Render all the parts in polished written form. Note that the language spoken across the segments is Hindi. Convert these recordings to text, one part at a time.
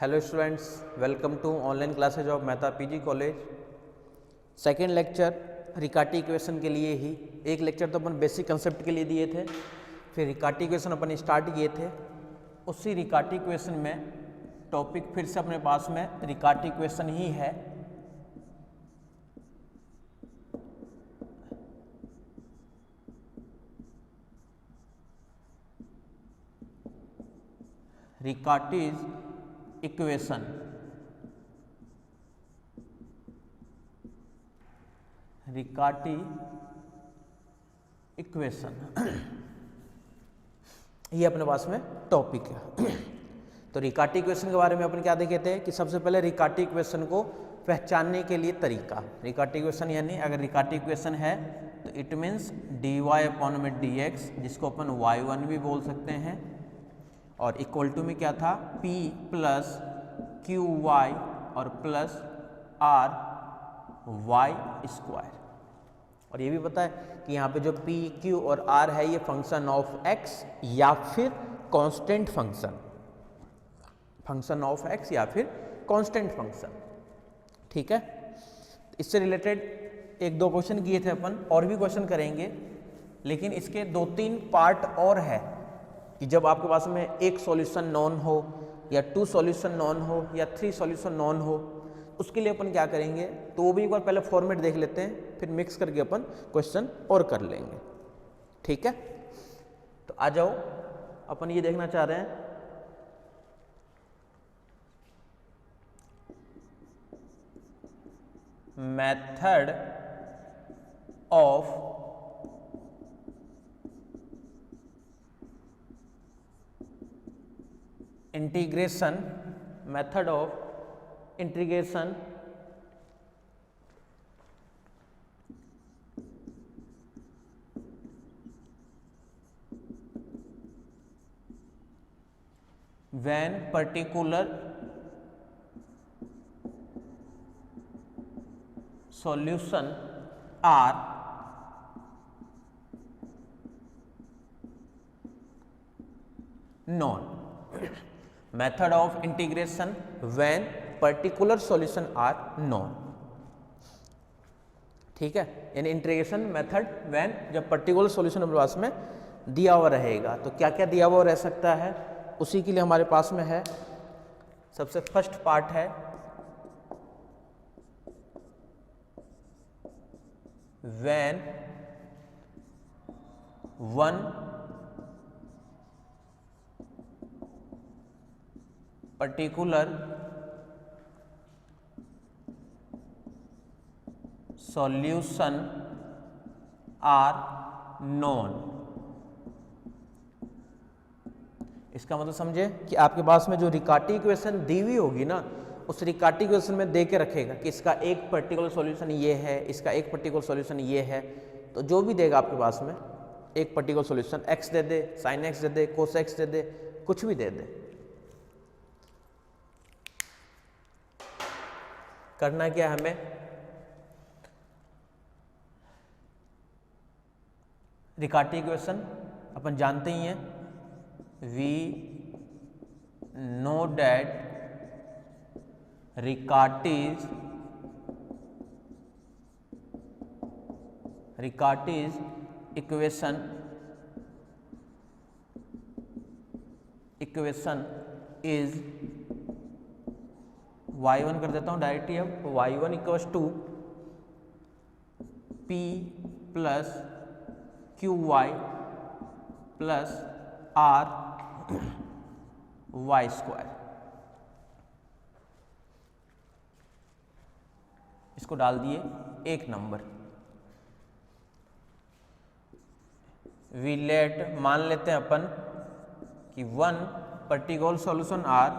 Hello students, welcome to online classes of Mehta PG college. Second lecture Riccati equation के लिए ही। एक लेक्चर तो अपन बेसिक कंसेप्ट के लिए दिए थे, फिर रिकार्टी इक्वेशन अपन स्टार्ट किए थे। उसी रिकार्टी इक्वेशन में टॉपिक फिर से अपने पास में रिकार्टी इक्वेशन ही है। रिकार्टीज इक्वेशन, रिकार्टी इक्वेशन ये अपने पास में टॉपिक है। तो रिकार्टी इक्वेशन के बारे में अपन क्या देखे थे कि सबसे पहले रिकार्टी इक्वेशन को पहचानने के लिए तरीका। रिकार्टी इक्वेशन यानी अगर रिकार्टी इक्वेशन है तो इट मीन्स dy अपॉन में dx, जिसको अपन y1 भी बोल सकते हैं, और इक्वल टू में क्या था p प्लस क्यू वाई और प्लस आर वाई स्क्वायर। और ये भी पता है कि यहाँ पे जो p, q और r है ये फंक्शन ऑफ x या फिर constant function, function of x या फिर कांस्टेंट फंक्शन। ठीक है, इससे रिलेटेड एक दो क्वेश्चन किए थे अपन, और भी क्वेश्चन करेंगे, लेकिन इसके दो तीन पार्ट और है कि जब आपके पास में एक सॉल्यूशन नॉन हो या टू सॉल्यूशन नॉन हो या थ्री सॉल्यूशन नॉन हो, उसके लिए अपन क्या करेंगे तो वो भी एक बार पहले फॉर्मेट देख लेते हैं, फिर मिक्स करके अपन क्वेश्चन और कर लेंगे। ठीक है, तो आ जाओ, अपन ये देखना चाह रहे हैं method of integration, method of integration when particular solution are known। Method of integration when particular solution are known. ठीक है, यानी इंटीग्रेशन मेथड व्हेन जब पर्टिकुलर सॉल्यूशन हमारे पास में दिया हुआ रहेगा। तो क्या क्या दिया हुआ रह सकता है, उसी के लिए हमारे पास में है। सबसे फर्स्ट पार्ट है when one particular solution are known। इसका मतलब समझे कि आपके पास में जो रिकार्टी इक्वेशन दी हुई होगी ना, उस रिकार्टी इक्वेशन में दे के रखेगा कि इसका एक पर्टिकुलर सॉल्यूशन ये है, इसका एक पर्टिकुलर सॉल्यूशन ये है। तो जो भी देगा आपके पास में एक पर्टिकुलर सॉल्यूशन, x दे दे, sin x दे दे, cos x दे दे, कुछ भी दे दे, करना क्या है हमें, रिकार्टी इक्वेशन अपन जानते ही हैं, we know that Riccati's equation is y1 कर देता हूँ डायरेक्टली। अब y1 equals to p plus Q Y plus R Y square. इसको डाल दिए एक नंबर। वी लेट, मान लेते हैं अपन कि one particular solution are,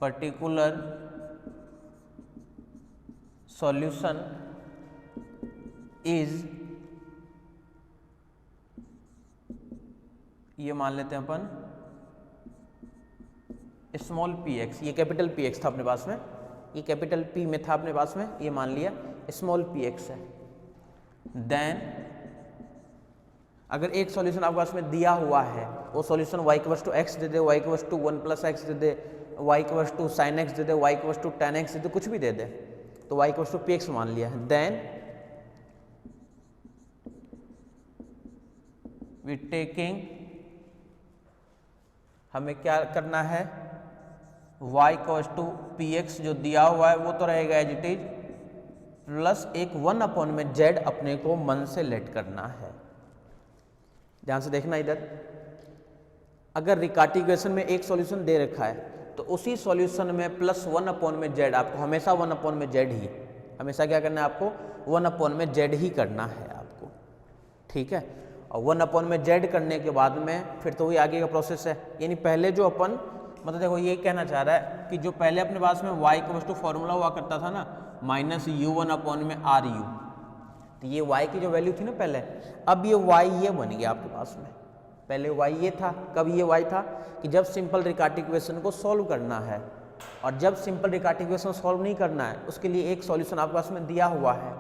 particular solution is, ये मान लेते हैं अपन स्मॉल पी एक्स, ये कैपिटल पी एक्स था अपने पास में, ये कैपिटल पी में था अपने पास में, ये मान लिया स्मॉल पी एक्स है। देन अगर एक सॉल्यूशन आपके पास में दिया हुआ है, वो solution y equals to X दे दे, y equals to 1 plus X दे दे, y equals to sine X दे दे, y equals to tan X दे दे, कुछ भी दे दे, तो y equals to P X मान लिया है, देन वी टेकिंग, हमें क्या करना है, y equals to P X जो दिया हुआ है वो तो रहेगा एज इट इज, प्लस एक 1 अपॉन में z अपने को मन से लेट करना है। ध्यान से देखना इधर, अगर रिकार्टी इक्वेशन में एक सॉल्यूशन दे रखा है तो उसी सॉल्यूशन में प्लस 1 अपॉन में z, आपको हमेशा 1 अपॉन में z ही, हमेशा क्या करना है आपको 1 अपॉन में z ही करना है आपको, ठीक है। और 1 अपॉन में z करने के बाद में फिर तो वही आगे का प्रोसेस है, यानी पहले जो अपन, मतलब देखो ये कहना चाह रहा है कि जो पहले अपने पास में y इक्वल्स टू फॉर्मूला हुआ करता था ना माइनस u1 अपॉन में आर यू, तो ये y की जो वैल्यू थी ना पहले, अब ये y ये बन गया आपके पास में, पहले y ये था, कब ये y था कि जब सिंपल रिकार्टी इक्वेशन को सॉल्व करना है, और जब सिंपल रिकार्टी इक्वेशन सॉल्व नहीं करना है उसके लिए एक सॉल्यूशन आपके पास में दिया हुआ है,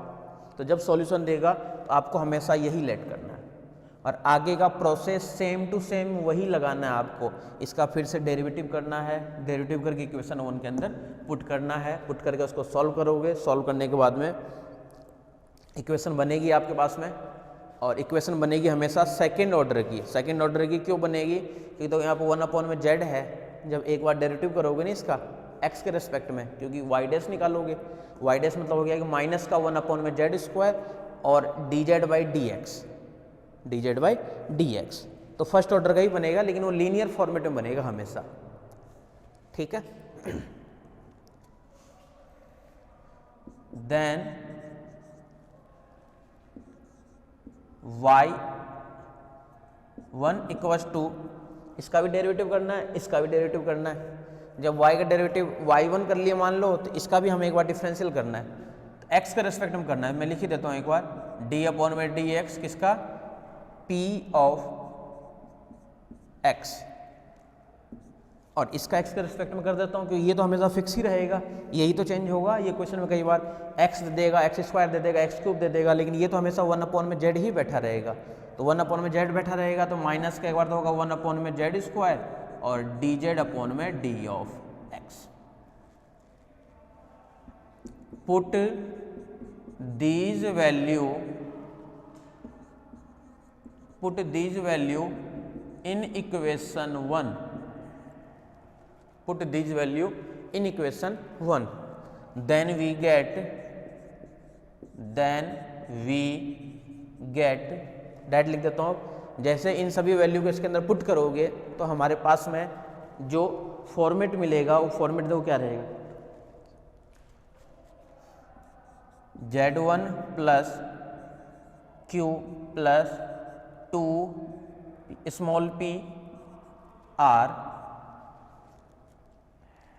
तो जब सॉल्यूशन देगा तो आपको हमेशा यही लेट करना है, और आगे का प्रोसेस सेम टू सेम वही लगाना है आपको, इसका फिर से डेरिवेटिव करना है, डेरिवेटिव करके इक्वेशन 1 के अंदर पुट करना है, पुट करके उसको सॉल्व करोगे, सॉल्व करने के बाद में इक्वेशन बनेगी आपके पास में, और इक्वेशन बनेगी हमेशा सेकंड ऑर्डर की। सेकंड ऑर्डर की क्यों बनेगी, क्योंकि तो यहाँ पर 1 अपॉन में z है, जब एक बार डेरिवेटिव करोगे ना इसका x के रेस्पेक्ट में, क्योंकि y डैश निकालोगे, y डैश मतलब हो गया कि माइनस का 1 अपॉन में z स्क्वायर और dz बाई डी एक्स, तो फर्स्ट ऑर्डर का ही बनेगा, लेकिन वो लीनियर फॉर्मेट में बनेगा हमेशा, ठीक है। देन y1 इक्वल्स टू, इसका भी डेरिवेटिव करना है, इसका भी डेरिवेटिव करना है, जब y का डेरिवेटिव y1 कर लिए मान लो, तो इसका भी हमें एक बार डिफरेंशियल करना है, तो x के रेस्पेक्ट में करना है, मैं लिख ही देता हूँ एक बार, d अपॉन में डी एक्स, किसका p ऑफ x, और इसका x के रेस्पेक्ट में कर देता हूँ क्योंकि ये तो हमेशा फिक्स ही रहेगा, यही तो चेंज होगा, ये क्वेश्चन में कई बार x दे देगा, x स्क्वायर दे देगा, x क्यूब दे देगा, लेकिन ये तो हमेशा 1 अपॉन में z ही बैठा रहेगा, तो 1 अपॉन में z बैठा रहेगा, तो माइनस का एक बार तो होगा 1 अपॉन में z स्क्वायर और dz अपॉन में d of x। Put these value in equation 1, put this value in equation 1, then we get that लिख देता हूँ, जैसे इन सभी वैल्यू को इसके अंदर पुट करोगे तो हमारे पास में जो फॉर्मेट मिलेगा वो फॉर्मेट देखो क्या रहेगा, z1 plus q plus 2 small p r,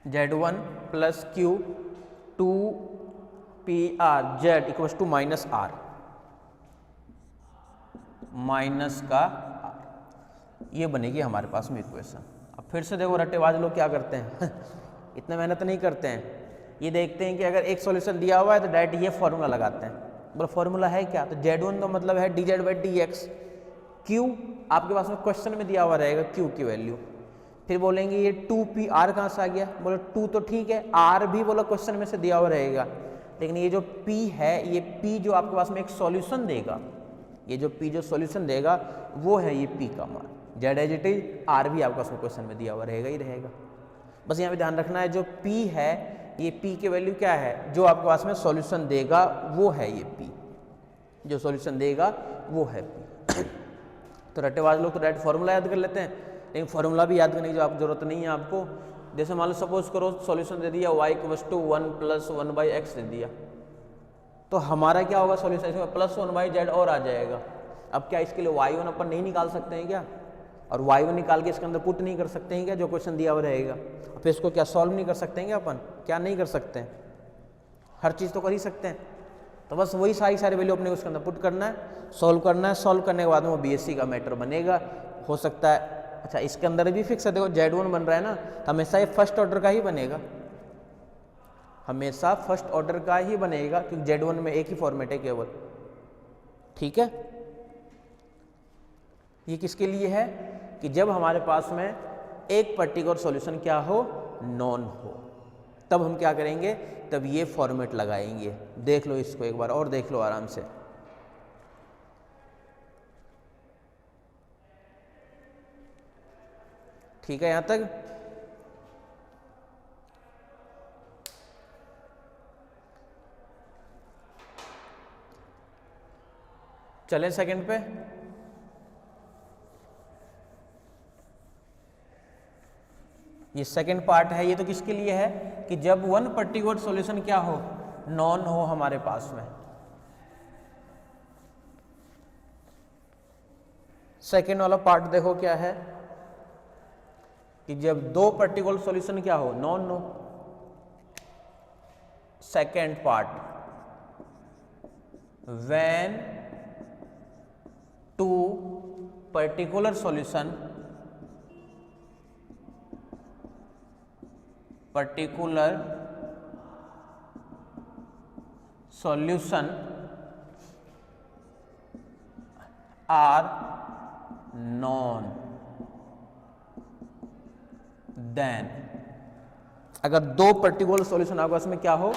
z1 plus q 2 p r z equals to minus r, minus का r, ये बनेगी हमारे पास में इक्वेशन। अब फिर से देखो रट्टेबाज लोग क्या करते हैं इतना मेहनत नहीं करते हैं, ये देखते हैं कि अगर एक सॉल्यूशन दिया हुआ है तो डायरेक्ट ये फॉर्मूला लगाते हैं, बोलो फॉर्मूला है क्या, तो z1 का मतलब है dz by D x, q आपके पास में क्वेश्चन में दिया हुआ रहेगा q की वैल्यू, फिर बोलेंगे ये 2pr कहाँ से आ गया, बोलो 2 तो ठीक है, r भी बोलो क्वेश्चन में से दिया हुआ रहेगा, लेकिन ये जो p है, ये p जो आपके पास में एक सॉल्यूशन देगा, ये जो p जो सॉल्यूशन देगा वो है ये p का मान, z as it is, r भी आपके पास में क्वेश्चन में दिया हुआ रहेगा ही रहेगा। बस यहाँ पे ध्यान रखना है जो p है, ये p की वैल्यू क्या है, जो आपके पास में सॉल्यूशन देगा वो है ये p, जो सॉल्यूशन देगा वो है p तो रट्टेबाज लोग तो डायरेक्ट फॉर्मूला याद कर लेते हैं, लेकिन फॉर्मूला भी याद करने की जो आप जरूरत नहीं है आपको। जैसे मान लो सपोज करो सॉल्यूशन दे दिया y equals to 1 plus 1 by X दे दिया, तो हमारा क्या होगा सॉल्यूशन, इसमें प्लस 1 बाई जेड और आ जाएगा। अब क्या इसके लिए y1 अपन नहीं निकाल सकते हैं क्या, और y1 निकाल के इसके अंदर पुट नहीं कर सकते हैं क्या, जो क्वेश्चन दिया हुआ रहेगा, फिर इसको क्या सॉल्व नहीं कर सकते हैं क्या अपन, क्या नहीं कर सकते हैं, हर चीज़ तो कर ही सकते हैं। तो बस वही सारी वैल्यू अपने उसके अंदर पुट करना है, सॉल्व करना है, सॉल्व करने के बाद में वो बीएससी का मैटर बनेगा। हो सकता है अच्छा इसके अंदर भी फिक्स है, देखो z1 बन रहा है ना, तो हमेशा ये फर्स्ट ऑर्डर का ही बनेगा, हमेशा फर्स्ट ऑर्डर का ही बनेगा, क्योंकि z1 में एक ही फॉर्मेट है केवल, ठीक है। ये किसके लिए है कि जब हमारे पास में एक पर्टिकुलर सॉल्यूशन क्या हो, नॉन हो, तब हम क्या करेंगे, तब ये फॉर्मेट लगाएंगे। देख लो इसको एक बार और देख लो आराम से। ठीक है यहां तक? चलें सेकंड पे। ये सेकंड पार्ट है, ये तो किसके लिए है कि जब वन पर्टिकुलर सॉल्यूशन क्या हो, नॉन हो हमारे पास में। सेकंड वाला पार्ट देखो क्या है कि जब दो पर्टिकुलर सॉल्यूशन क्या हो, नॉन हो। Second part, when two particular solution are known, then अगर दो पर्टिकुलर सॉल्यूशन आपस में क्या हो,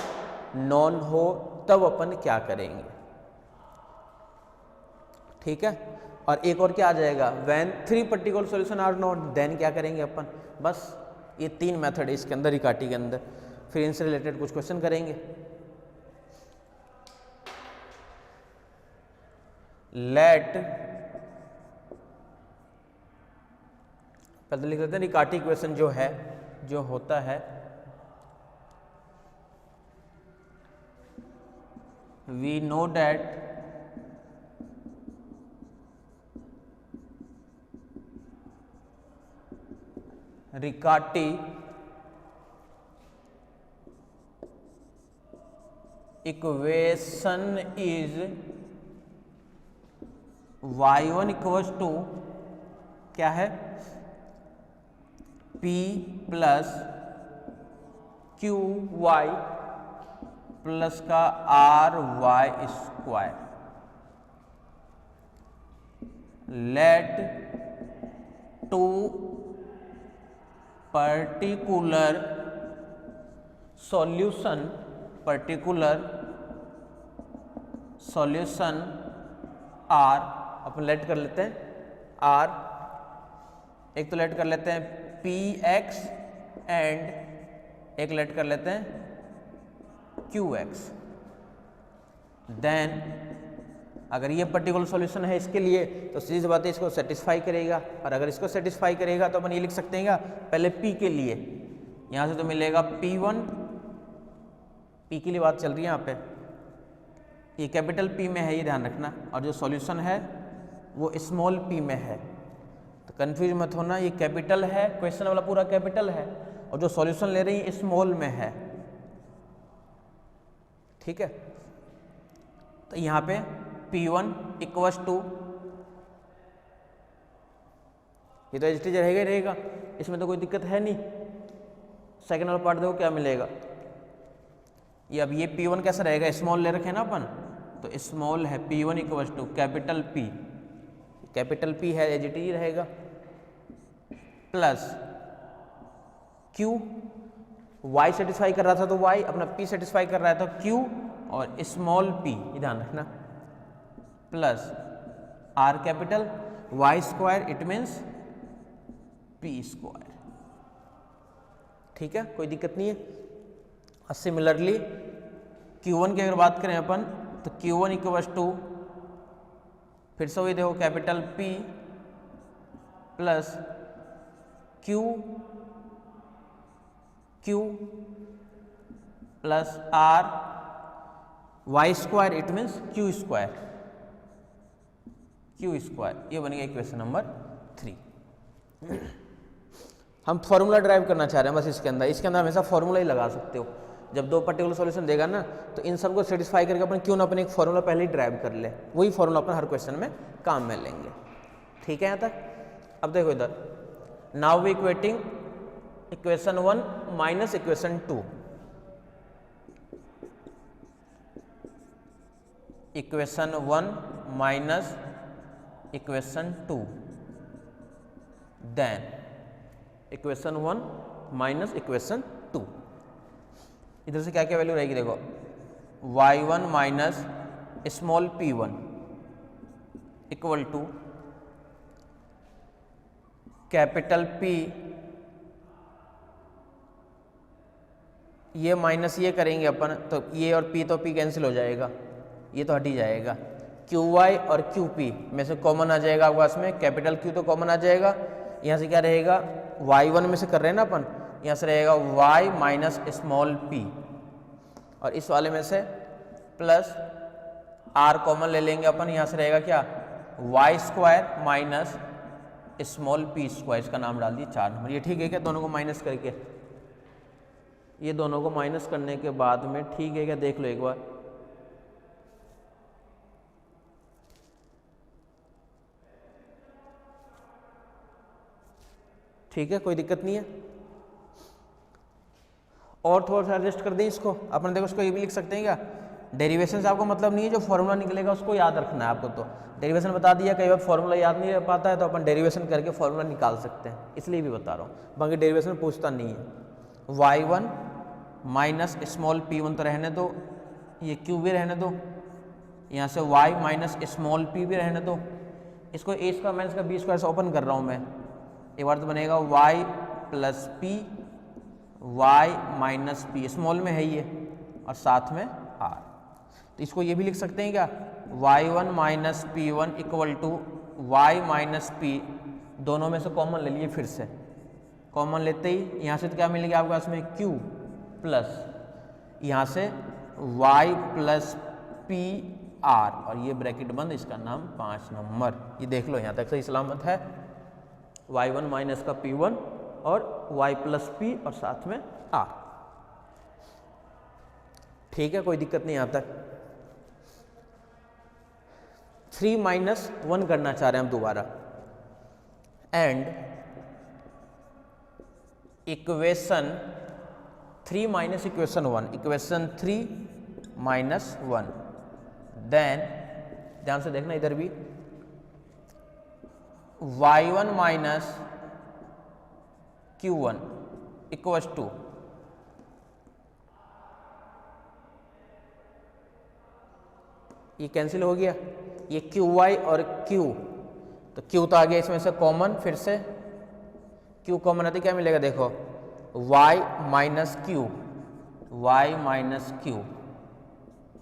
नॉन हो, तब अपन क्या करेंगे। ठीक है, और एक और क्या आ जाएगा, when three particular solution are known, then क्या करेंगे अपन। बस ये तीन मेथड है इसके अंदर, रिकार्टी के अंदर। फिर इनसे रिलेटेड कुछ क्वेश्चन करेंगे। लेट, पहले लिख देते हैं रिकार्टी इक्वेशन जो है, जो होता है we know that Riccati equation is y1 equals to क्या है, p plus Q Y plus का R Y square. Let two particular solution are, अपन लेट कर लेते हैं आर, एक तो लेट कर लेते हैं पी एक्स एंड एक लेट कर लेते हैं क्यू एक्स। देन अगर ये पर्टिकुलर सॉल्यूशन है इसके लिए तो सीधी सी बात है इसको सेटिस्फाई करेगा, और अगर इसको सेटिस्फाई करेगा तो अपन ये लिख सकते हैं पहले P के लिए, यहाँ से तो मिलेगा P1, P के लिए बात चल रही है यहाँ पे, ये कैपिटल P में है, ये ध्यान रखना, और जो सॉल्यूशन है वो स्मॉल p में है, तो कंफ्यूज मत होना, ये कैपिटल है, क्वेश्चन वाला पूरा कैपिटल है, और जो सॉल्यूशन ले रही है स्मॉल में है। ठीक है, तो यहाँ पे P1 इक्वल्स टू, ये तो एज इट इज रहेगा ही रहेगा, इसमें तो कोई दिक्कत है नहीं। सेकेंड वाला पार्ट देखो क्या मिलेगा, ये अब ये P1 कैसा रहेगा, स्मॉल ले रखे हैं ना अपन, तो स्मॉल है P1 equals to capital P, capital P है एज इट इज रहेगा, प्लस Q, Y सेटिस्फाई कर रहा था तो Y, अपना P सेटिस्फाई कर रहा है तो Q, और स्मॉल p, ये ध्यान रखना, plus R capital, Y square it means P square. ठीक है, कोई दिक्कत नहीं है। और सिमिलरली Q1 की अगर बात करें अपन तो Q1 इक्वल्स टू, फिर से वही देखो capital P plus Q plus R, Y square it means Q square, ये बनेगा इक्वेशन नंबर 3। हम फॉर्मूला ड्राइव करना चाह रहे हैं बस इसके अंदर हमेशा फॉर्मूला ही लगा सकते हो। जब दो पर्टिकुलर सॉल्यूशन देगा ना तो इन सबको सेटिस्फाई करके अपन क्यों ना अपन एक फॉर्मूला पहले ही ड्राइव कर ले, वही फॉर्मूला अपन हर क्वेश्चन में काम में लेंगे। ठीक है यहाँ तक। अब देखो इधर, now we equating equation 1 minus equation 2, equation 1 minus equation 2 then equation 1 minus equation 2। इधर से क्या क्या वैल्यू रहेगी देखो, y1 minus small p1 equal to capital P, ये माइनस ये करेंगे अपन तो ये और P तो P कैंसिल हो जाएगा, ये तो हट ही जाएगा। QY और QP में से कॉमन आ जाएगा आपके पास में, कैपिटल Q तो कॉमन आ जाएगा। यहाँ से क्या रहेगा, y1 में से कर रहे हैं ना अपन, यहाँ से रहेगा y माइनस स्मॉल p, और इस वाले में से प्लस r कॉमन ले लेंगे अपन, यहाँ से रहेगा क्या y square minus small p square, इसका नाम डाल दिए 4 नंबर। ये ठीक है क्या, दोनों को माइनस करके, ये दोनों को माइनस करने के बाद में ठीक है क्या, देख लो एक बार। ठीक है, कोई दिक्कत नहीं है। और थोड़ा सा एडजस्ट कर दें इसको अपन, देखो इसको ये भी लिख सकते हैं क्या, डेरिवेशन से आपको मतलब नहीं है, जो फॉर्मूला निकलेगा उसको याद रखना है आपको। तो डेरिवेशन बता दिया, कई बार फॉर्मूला याद नहीं रह पाता है तो अपन डेरिवेशन करके फॉर्मूला निकाल सकते हैं, इसलिए भी बता रहा हूँ, बाकी डेरिवेशन पूछता नहीं है। y1 माइनस स्मॉल p1 तो रहने दो, ये q भी रहने दो, यहाँ से y माइनस स्मॉल p भी रहने दो, इसको a स्क्वायर माइनस का b स्क्वायर से ओपन कर रहा हूँ मैं, एक बार तो बनेगा y plus p, y minus p, small में है ये, और साथ में r। तो इसको ये भी लिख सकते हैं क्या, y1 minus p1 equal to y minus p, दोनों में से कॉमन ले लिए, फिर से कॉमन लेते ही यहाँ से तो क्या मिलेगा आपके पास में q प्लस यहाँ से y प्लस p r, और ये ब्रैकेट बंद, इसका नाम 5 नंबर। ये देख लो यहाँ तक सही सलामत है, y1 माइनस का p1 और y प्लस p और साथ में r। ठीक है, कोई दिक्कत नहीं यहाँ तक। 3 माइनस 1 करना चाह रहे हैं हम दोबारा, and equation 3 minus equation 1, equation 3 minus 1, then ध्यान से देखना इधर भी, y1 minus q1 equals to ये कैंसिल हो गया, ये qy और q, तो q तो आ गया इसमें से कॉमन, फिर से q कॉमन आती क्या मिलेगा देखो, y minus q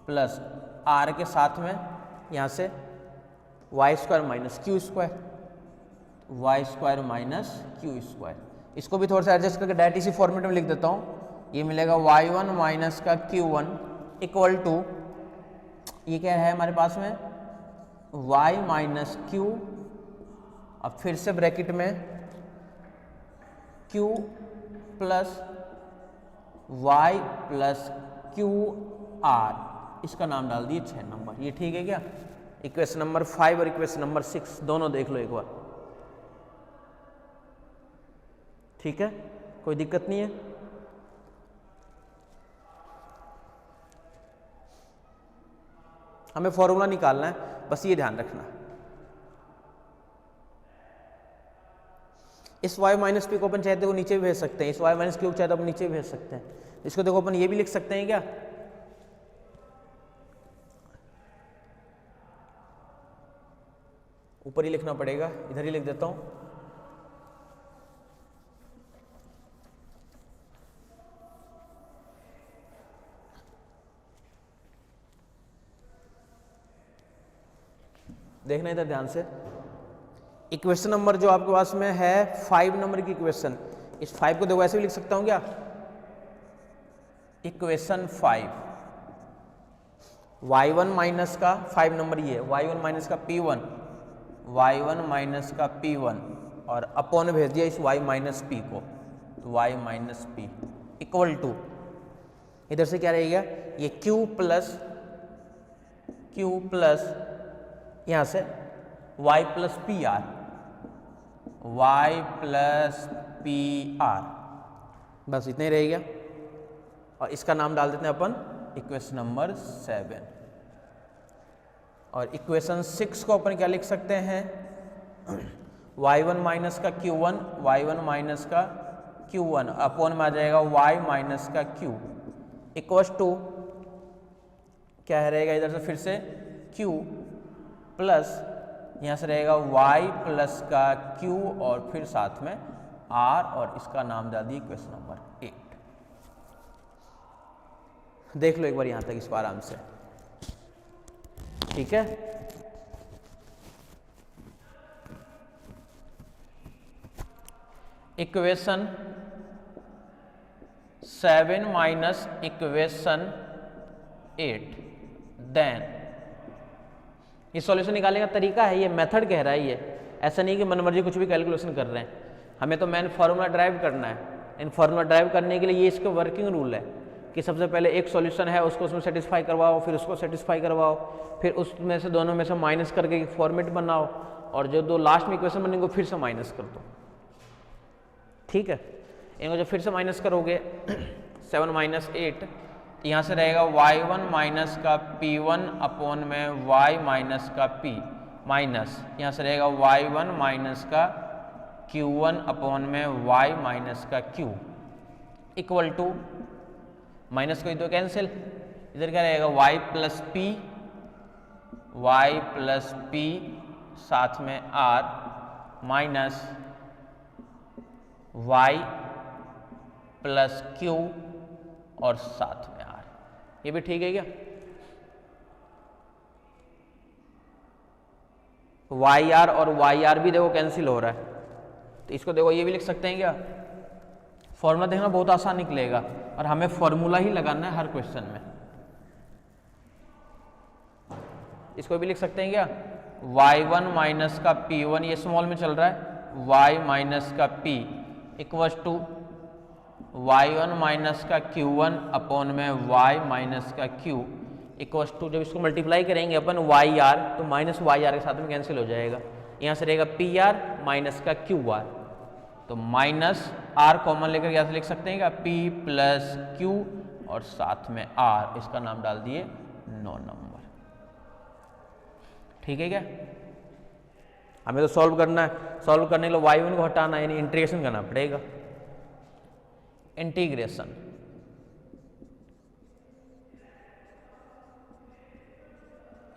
plus r के साथ में यहाँ से y square minus q square, y square minus q square. इसको भी थोड़ा सा एडजस्ट करके डायरेक्ट इसी फॉर्मेट में लिख देता हूँ, ये मिलेगा y1 माइनस का q1 इक्वल टू, ये क्या है हमारे पास में y माइनस q, अब फिर से ब्रैकेट में q plus y plus q r, इसका नाम डाल दिए 6 नंबर। ये ठीक है क्या, इक्वेशन नंबर 5 और इक्वेशन नंबर 6 दोनों देख लो एक बार। ठीक है, कोई दिक्कत नहीं है। हमें फॉर्मूला निकालना है, बस ये ध्यान रखना। इस y माइनस पी को अपन चाहते हो नीचे भी भेज सकते हैं, इस y माइनस क्यू चाहते हो अपन नीचे भी भेज सकते हैं। इसको देखो अपन ये भी लिख सकते हैं क्या, ऊपर ही लिखना पड़ेगा, इधर ही लिख देता हूं, देखना इधर ध्यान से। इक्वेशन नंबर जो आपके पास में है 5 नंबर की इक्वेशन, इस 5 को देखो ऐसे भी लिख सकता हूं क्या, इक्वेशन 5 y1 माइनस का 5 नंबर ये y1 माइनस का p1, y1 माइनस का p1 और अपॉन भेज दिया इस y माइनस p को, तो y minus p equal to, इधर से क्या रहेगा ये q प्लस यहाँ से y plus P R, y plus P R, बस इतना ही रहेगा। और इसका नाम डाल देते हैं अपन इक्वेशन नंबर 7। और इक्वेशन 6 को अपन क्या लिख सकते हैं, y1 माइनस का q1, y1 माइनस का q1 अपॉन में आ जाएगा y माइनस का q इक्वस टू क्या रहेगा इधर से फिर से q प्लस यहाँ से रहेगा y प्लस का q और फिर साथ में r और इसका नाम डाल दिया इक्वेशन नंबर 8। देख लो एक बार यहाँ तक इसको आराम से, ठीक है। इक्वेशन 7 माइनस इक्वेशन 8 देन ये सॉल्यूशन निकालने का तरीका है, ये मेथड कह रहा है ये, ऐसा नहीं कि मनमर्जी कुछ भी कैलकुलेशन कर रहे हैं। हमें तो मेन फार्मूला ड्राइव करना है। इन फार्मूला ड्राइव करने के लिए ये इसका वर्किंग रूल है कि सबसे पहले एक सॉल्यूशन है उसको उसमें सेटिस्फाई करवाओ, फिर उसको सेटिस्फाई करवाओ, फिर उसमें से दोनों में से माइनस करके एक फॉर्मेट बनाओ और जो दो लास्ट में इक्वेशन बनेंगे फिर से माइनस कर दो, ठीक है। इनको जब फिर से माइनस करोगे 7 माइनस 8 यहाँ से रहेगा y1 माइनस का p1 अपॉन में y माइनस का p माइनस यहाँ से रहेगा y1 माइनस का q1 अपॉन में y माइनस का q इक्वल टू माइनस कोई तो कैंसिल, इधर क्या रहेगा y प्लस p साथ में r minus y plus q और साथ में r। ये भी ठीक है क्या? YR और YR भी देखो कैंसिल हो रहा है, तो इसको देखो ये भी लिख सकते हैं क्या? फॉर्मूला देखना बहुत आसान निकलेगा और हमें फॉर्मूला ही लगाना है हर क्वेश्चन में। इसको भी लिख सकते हैं क्या? y1 माइनस का p1 ये स्मॉल में चल रहा है, y माइनस का p equals to y1 minus का q1 अपॉन में y माइनस का q इक्वल्स टू, जब इसको मल्टीप्लाई करेंगे अपन yr तो माइनस yr के साथ में कैंसिल हो जाएगा, यहाँ से रहेगा pr माइनस का qr, तो माइनस r कॉमन लेकर यहाँ से लिख सकते हैं क्या? p प्लस q और साथ में r, इसका नाम डाल दिए 9 नंबर। ठीक है क्या? हमें तो सॉल्व करना है, सॉल्व करने के लिए y1 को हटाना यानी इंटीग्रेशन करना पड़ेगा। Integration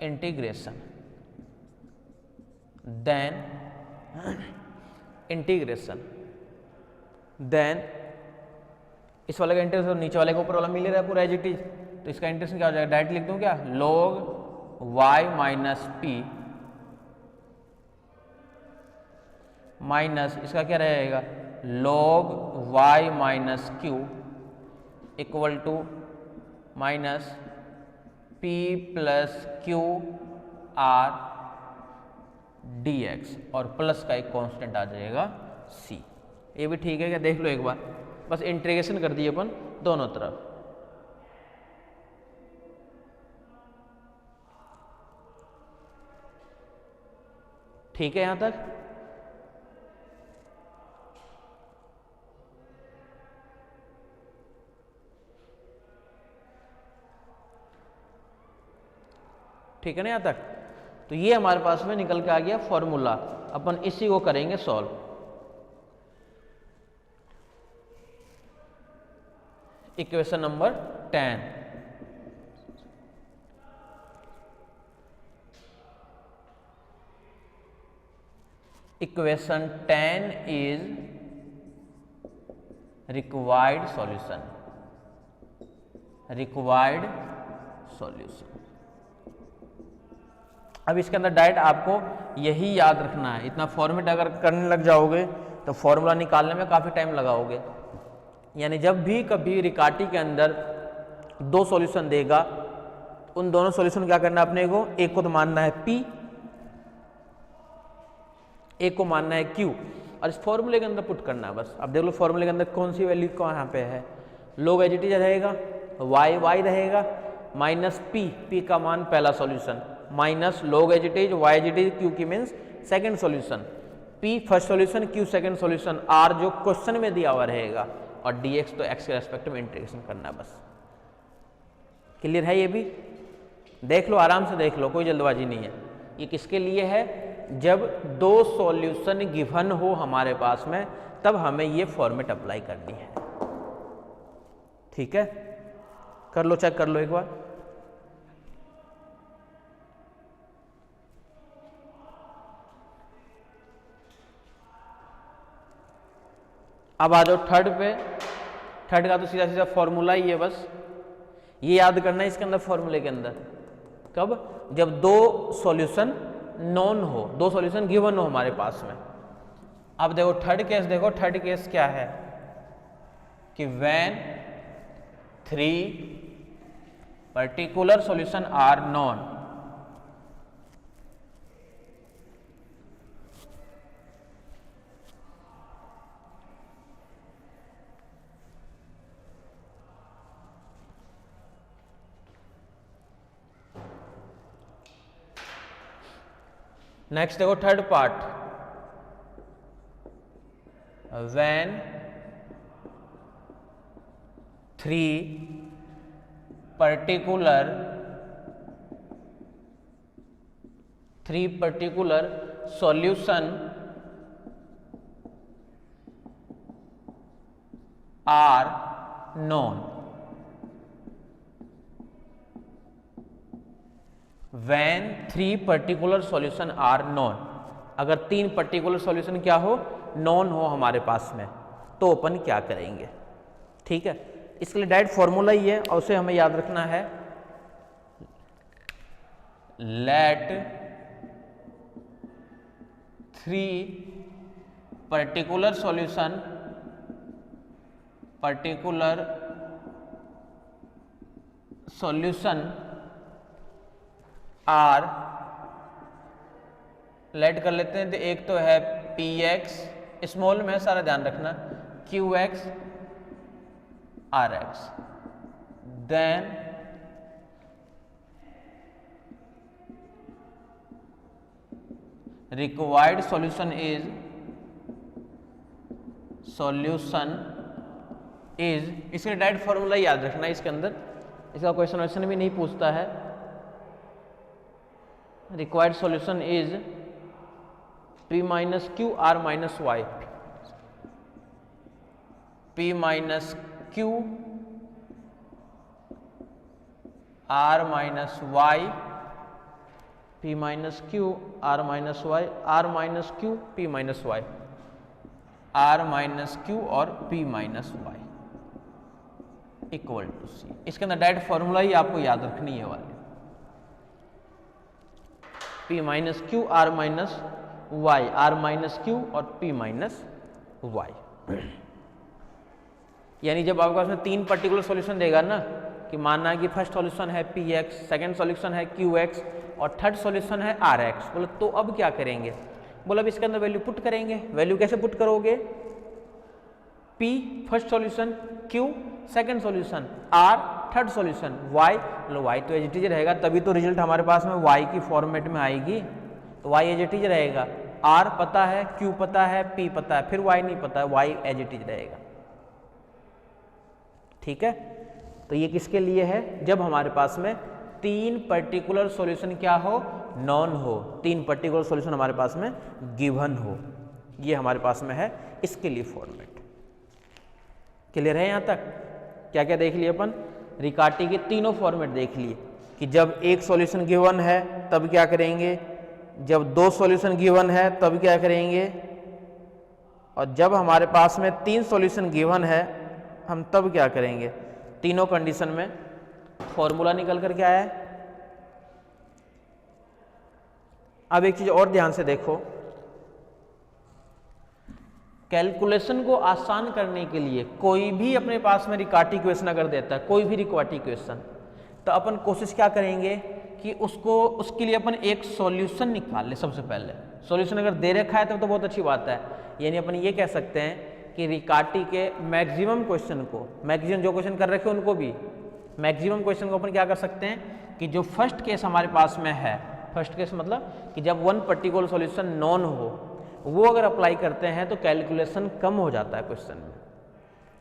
integration then integration then इस वाले का इंटीग्रेशन नीचे वाले के ऊपर वाला मिल रहा है पूरा एज इट इज, तो इसका इंटीग्रेशन क्या हो जाएगा? डायरेक्ट लिख दूं क्या? log y minus p minus इसका क्या रहेगा? log y minus q equal to minus p plus q r dx और प्लस का एक कांस्टेंट आ जाएगा c। ये भी ठीक है क्या? देख लो एक बार, बस इंटीग्रेशन कर दिए अपन दोनों तरफ। ठीक है यहां तक? ठीक है ना यहां तक? तो ये हमारे पास में निकल के आ गया फॉर्मूला, अपन इसी को करेंगे solve. Equation number 10, equation 10 is required solution, required solution. अब इसके अंदर डायरेक्ट आपको यही याद रखना है, इतना फॉर्मेट अगर करने लग जाओगे तो फॉर्मूला निकालने में काफ़ी टाइम लगाओगे। यानी जब भी कभी रिकार्टी के अंदर दो सॉल्यूशन देगा, उन दोनों सॉल्यूशन क्या करना है अपने को? एक को तो मानना है P, एक को मानना है Q और इस फॉर्मूले के अंदर पुट करना है बस। अब देख लो फॉर्मूले के अंदर कौन सी वैल्यू कहाँ पे है? log एज इट इज रहेगा, y रहेगा माइनस p का मान पहला solution minus log as it is y as it is q की means second solution, p first solution q second solution, r जो क्वेश्चन में दिया हुआ रहेगा और dx तो x के रेस्पेक्ट में इंटीग्रेशन करना बस। क्लियर है? ये भी देख लो, आराम से देख लो, कोई जल्दबाजी नहीं है। ये किसके लिए है? जब दो सॉल्यूशन गिवन हो हमारे पास में, तब हमें ये फॉर्मेट अप्लाई करनी है। ठीक है, कर लो, चेक कर लो एक बार। अब आ जाओ थर्ड पे। थर्ड का तो सीधा सीधा फॉर्मूला ही है, बस ये याद करना है इसके अंदर, फॉर्मूले के अंदर। कब? जब दो सॉल्यूशन नॉन हो, दो सॉल्यूशन गिवन हो हमारे पास में। अब देखो थर्ड केस, देखो थर्ड केस क्या है कि when 3 particular solution are known. Next देखो third part, when 3 particular solution are known. When 3 particular solution are known, अगर 3 पर्टिकुलर सॉल्यूशन क्या हो, नॉन हो हमारे पास में, तो अपन क्या करेंगे। ठीक है, इसके लिए डायरेक्ट फॉर्मूला ही है और उसे हमें याद रखना है। Let 3 particular solution are, let कर लेते हैं, तो एक तो है px, स्मॉल में सारा ध्यान रखना, qx rx, then required solution is, इसके डायरेक्ट फॉर्मूला याद रखना है इसके अंदर, इसका क्वेश्चन भी नहीं पूछता है। Required solution is p minus Q R minus Y, p minus Q R minus Y, p minus Q R minus Y, R minus Q p minus Y, R minus Q और p minus Y equal to C. इसके अंदर डायरेक्ट फॉर्मूला ही आपको याद रखनी है वाली, p minus Q R minus Y, R minus Q और p माइनस वाई। यानी जब आपके पास में 3 पर्टिकुलर सॉल्यूशन देगा ना, कि मानना कि फर्स्ट सॉल्यूशन है px, सेकंड सॉल्यूशन है qx और थर्ड सॉल्यूशन है rx, बोले तो अब क्या करेंगे। बोला अब इसके अंदर वैल्यू पुट करेंगे। वैल्यू कैसे पुट करोगे, p first solution, q second solution, r third solution, y, लो y तो एज इट इज रहेगा, तभी तो रिजल्ट हमारे पास में y की फॉर्मेट में आएगी, तो y एज इट इज रहेगा। r पता है, q पता है, p पता है, फिर y नहीं पता है, y एज इट इज रहेगा। ठीक है, तो ये किसके लिए है, जब हमारे पास में 3 पर्टिकुलर सॉल्यूशन क्या हो, नॉन हो, 3 पर्टिकुलर सॉल्यूशन हमारे पास में गिवन हो, ये हमारे पास में है, इसके लिए फॉर्मेट। क्लियर है यहाँ तक। क्या क्या देख लिए अपन, रिकार्टी के तीनों फॉर्मेट देख लिए, कि जब एक सॉल्यूशन गिवन है तब क्या करेंगे, जब 2 सॉल्यूशन गिवन है तब क्या करेंगे, और जब हमारे पास में 3 सॉल्यूशन गिवन है हम तब क्या करेंगे। तीनों कंडीशन में फॉर्मूला निकल कर के आया है। अब एक चीज और ध्यान से देखो, कैलकुलेशन को आसान करने के लिए कोई भी अपने पास में रिकार्टी इक्वेशन अगर देता है, कोई भी रिकार्टी इक्वेशन, तो अपन कोशिश क्या करेंगे कि उसके लिए अपन एक सॉल्यूशन निकाल ले। सबसे पहले सॉल्यूशन अगर दे रखा है तो बहुत अच्छी बात है, यानी अपन ये कह सकते हैं कि रिकार्टी के मैक्सिमम क्वेश्चन को, मैक्सिमम जो क्वेश्चन कर रखे उनको भी, मैक्सिमम क्वेश्चन को अपन क्या कर सकते हैं कि जो फर्स्ट केस हमारे पास में है, फर्स्ट केस मतलब कि जब 1 पर्टिकुलर सॉल्यूशन नॉन हो, वो अगर अप्लाई करते हैं तो कैलकुलेशन कम हो जाता है क्वेश्चन में।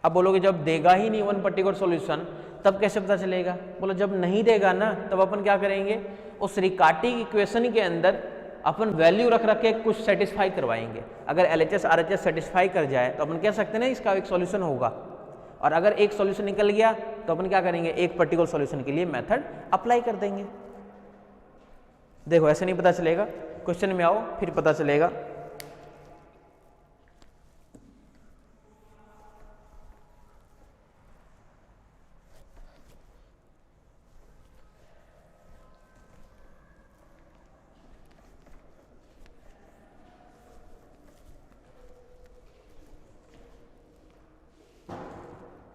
अब बोलोगे जब देगा ही नहीं 1 पर्टिकुलर सॉल्यूशन तब कैसे पता चलेगा, बोलो जब नहीं देगा ना तब अपन क्या करेंगे, उस रिकार्टी इक्वेशन के अंदर अपन वैल्यू रख रख के कुछ सेटिस्फाई करवाएंगे। अगर LHS RHS सेटिस्फाई कर जाए तो अपन कह सकते हैं ना इसका एक सॉल्यूशन होगा, और अगर एक सॉल्यूशन निकल गया तो अपन क्या करेंगे, एक पर्टिकुलर सॉल्यूशन के लिए मेथड अप्लाई कर देंगे। देखो ऐसे नहीं पता चलेगा, क्वेश्चन में आओ फिर पता चलेगा।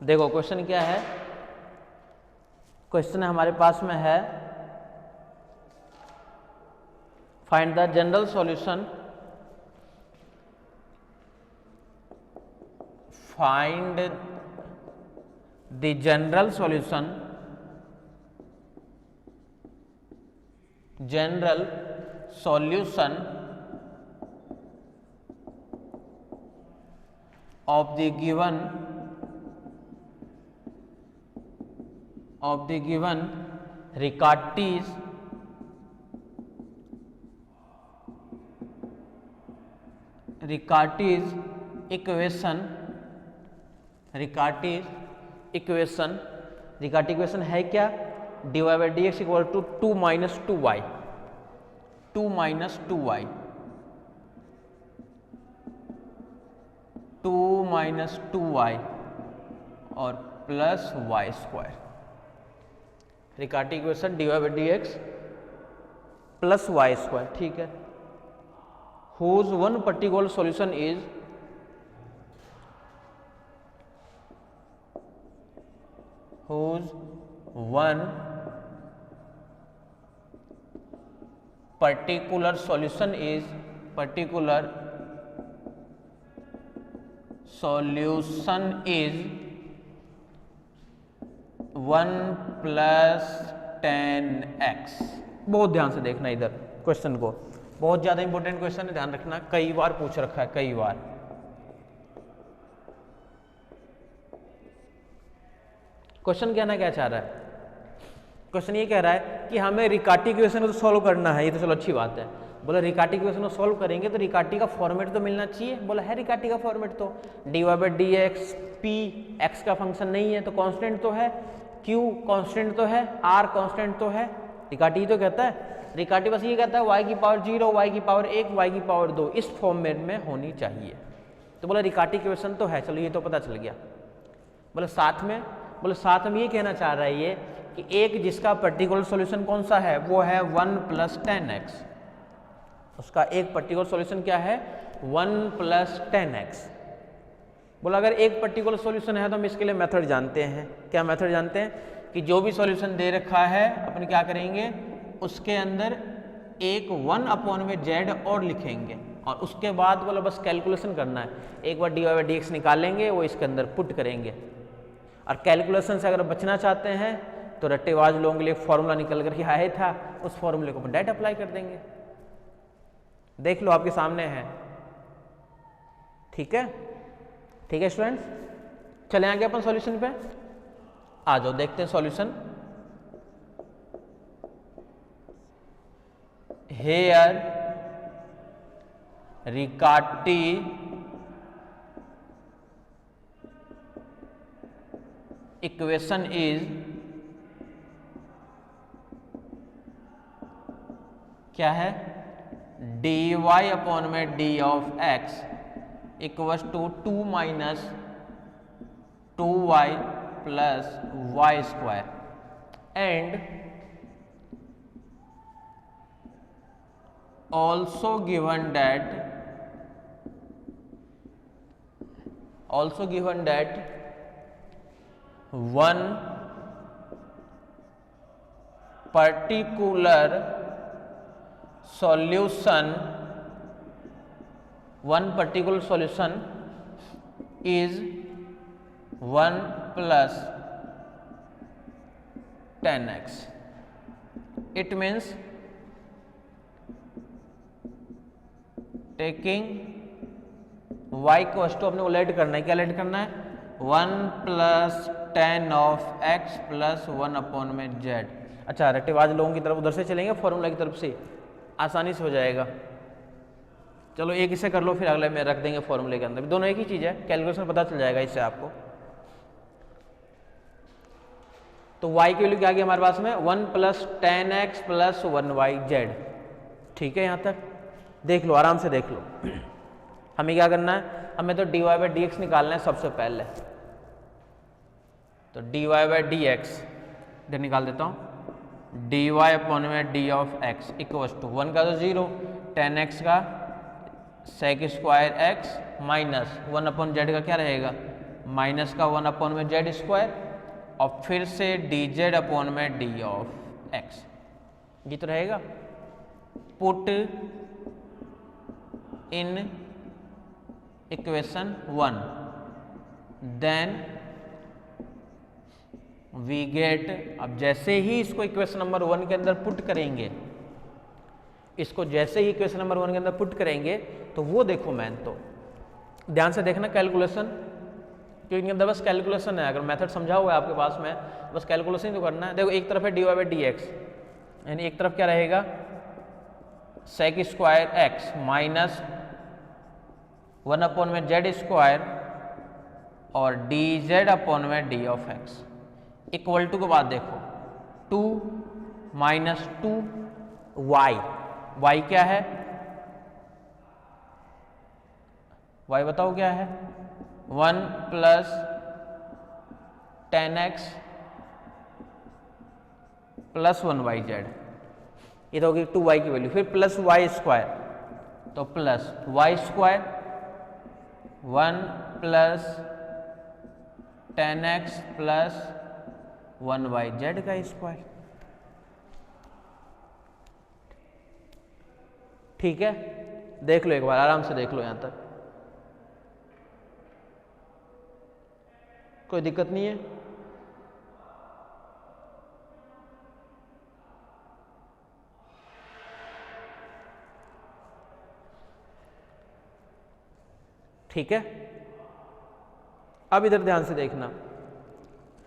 देखो क्वेश्चन क्या है, क्वेश्चन हमारे पास में है find the general solution, find the general solution, general solution of the given Riccati's equation, Riccati's equation है क्या, dy by dx equal to 2 minus 2y, 2 minus 2y, 2 minus 2y और plus Y square. Riccati equation dy by dx plus Y square, ठीक है। whose one particular solution is whose one particular solution is 1 plus 10x। बहुत ध्यान से देखना इधर क्वेश्चन को, बहुत ज्यादा इंपॉर्टेंट क्वेश्चन है, ध्यान रखना, कई बार पूछ रखा है, कई बार। क्वेश्चन कहना क्या चाह रहा है, क्वेश्चन ये कह रहा है कि हमें रिकार्टी इक्वेशन को तो सॉल्व करना है, ये तो चलो अच्छी बात है। बोला रिकार्टी इक्वेशन को सॉल्व करेंगे तो रिकार्टी का फॉर्मेट तो मिलना चाहिए। बोला है रिकार्टी का फॉर्मेट, तो dy by dx p x का फंक्शन नहीं है तो कांस्टेंट तो है, q कांस्टेंट तो है, r कांस्टेंट तो है। रिकार्टी तो कहता है, रिकार्टी बस ये कहता है y की पावर 0, y की पावर 1, y की पावर 2 इस फॉर्मेट में होनी चाहिए। तो बोला रिकार्टी इक्वेशन तो है, चलो ये तो पता चल गया। बोले साथ में ये कहना चाह रहा है ये कि एक जिसका पर्टिकुलर सॉल्यूशन कौन सा है, वो है 1 plus 10x। उसका एक पर्टिकुलर सॉल्यूशन क्या है, 1 plus 10x। बोला अगर एक पर्टिकुलर सॉल्यूशन है तो हम इसके लिए मेथड जानते हैं। क्या मेथड जानते हैं कि जो भी सॉल्यूशन दे रखा है अपन क्या करेंगे, उसके अंदर एक 1/z और लिखेंगे, और उसके बाद बोला बस कैलकुलेशन करना है। एक बार dy by dx निकालेंगे, वो इसके अंदर पुट करेंगे, और कैलकुलेशन से अगर बचना चाहते हैं तो रट्टेबाज लोगों के लिए फॉर्मूला निकल करके आया था, उस फॉर्मूले को अपन डायरेक्ट अप्लाई कर देंगे। देख लो आपके सामने है, ठीक है, ठीक है स्टूडेंट्स। चले आगे अपन सॉल्यूशन पे, आ जाओ देखते हैं solution. Here Riccati equation is क्या है, dy अपॉन में d of x equals to 2 minus 2y plus y square and also given that one particular solution is 1 plus 10x। It means taking y को अपने को लेट करना है, क्या लेट करना है, 1 plus 10 of x plus 1 upon में z। अच्छा रट्टेबाज लोगों की तरफ उधर से चलेंगे फॉर्मूला की तरफ से, आसानी से हो जाएगा। चलो एक इसे कर लो, फिर अगले में रख देंगे फॉर्मूले के अंदर, दोनों एक ही चीज़ है, कैलकुलेशन पता चल जाएगा इससे आपको। तो y की वैल्यू क्या आ गई हमारे पास में 1 + 10x + 1yz। ठीक है, यहाँ तक देख लो, आराम से देख लो। हमें क्या करना है, हमें तो dy/dx निकालना है सबसे पहले। तो dy/dx इधर निकाल देता हूँ, dy/d(x) = 1 का तो 0, 10x का sec² माइनस 1/z का क्या रहेगा, माइनस का 1/z², और फिर से dz/d(x), ये तो रहेगा। Put in equation 1, then we get, अब जैसे ही इसको इक्वेशन नंबर 1 के अंदर पुट करेंगे, इसको जैसे ही इक्वेशन नंबर 1 के अंदर पुट करेंगे, तो वो देखो मैन, तो ध्यान से देखना कैलकुलेशन, क्योंकि इनके अंदर बस कैलकुलेशन है। अगर मेथड समझा हुआ है आपके पास में, बस कैलकुलेशन ही तो करना है। देखो एक तरफ है dy/dx, यानी एक तरफ क्या रहेगा sec² माइनस 1/z² और dz/d(x) इक्वल टू के बाद देखो 2 - 2y, y क्या है, y बताओ क्या है, 1 + 10x + 1yz, ये तो होगी 2y की वैल्यू, फिर प्लस y², तो प्लस y², 1 + 10x + 1yz का स्क्वायर। ठीक है, देख लो एक बार, आराम से देख लो, यहां तक कोई दिक्कत नहीं है। ठीक है, अब इधर ध्यान से देखना,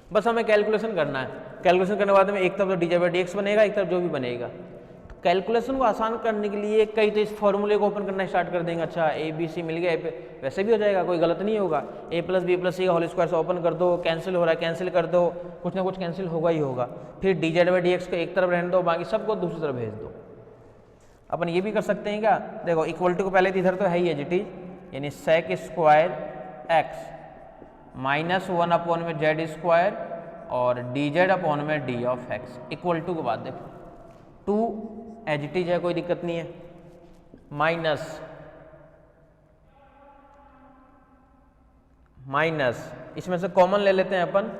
बस हमें कैलकुलेशन करना है। कैलकुलेशन करने के बाद में एक तरफ तो dy/dx बनेगा, एक तरफ जो भी बनेगा। तो कैलकुलेशन को आसान करने के लिए कई तो इस फॉर्मूले को ओपन करना स्टार्ट कर देंगे। अच्छा ABC मिल गया, वैसे भी हो जाएगा, कोई गलत नहीं होगा। a + b + c का होल स्क्वायर से ओपन कर दो, कैंसिल हो रहा है कैंसिल कर दो, कुछ ना कुछ कैंसिल होगा ही होगा। फिर dz/dx को एक तरफ रहने दो, बाकी सबको दूसरी तरफ भेज दो। अपन ये भी कर सकते हैं क्या, देखो इक्वल टू को पहले तो इधर तो है ही एजिटी, यानी sec² माइनस 1/z² और dz/d(x) इक्वल टू के बाद देखो 2 एजिटीज है, कोई दिक्कत नहीं है, माइनस इसमें से कॉमन ले लेते हैं अपन,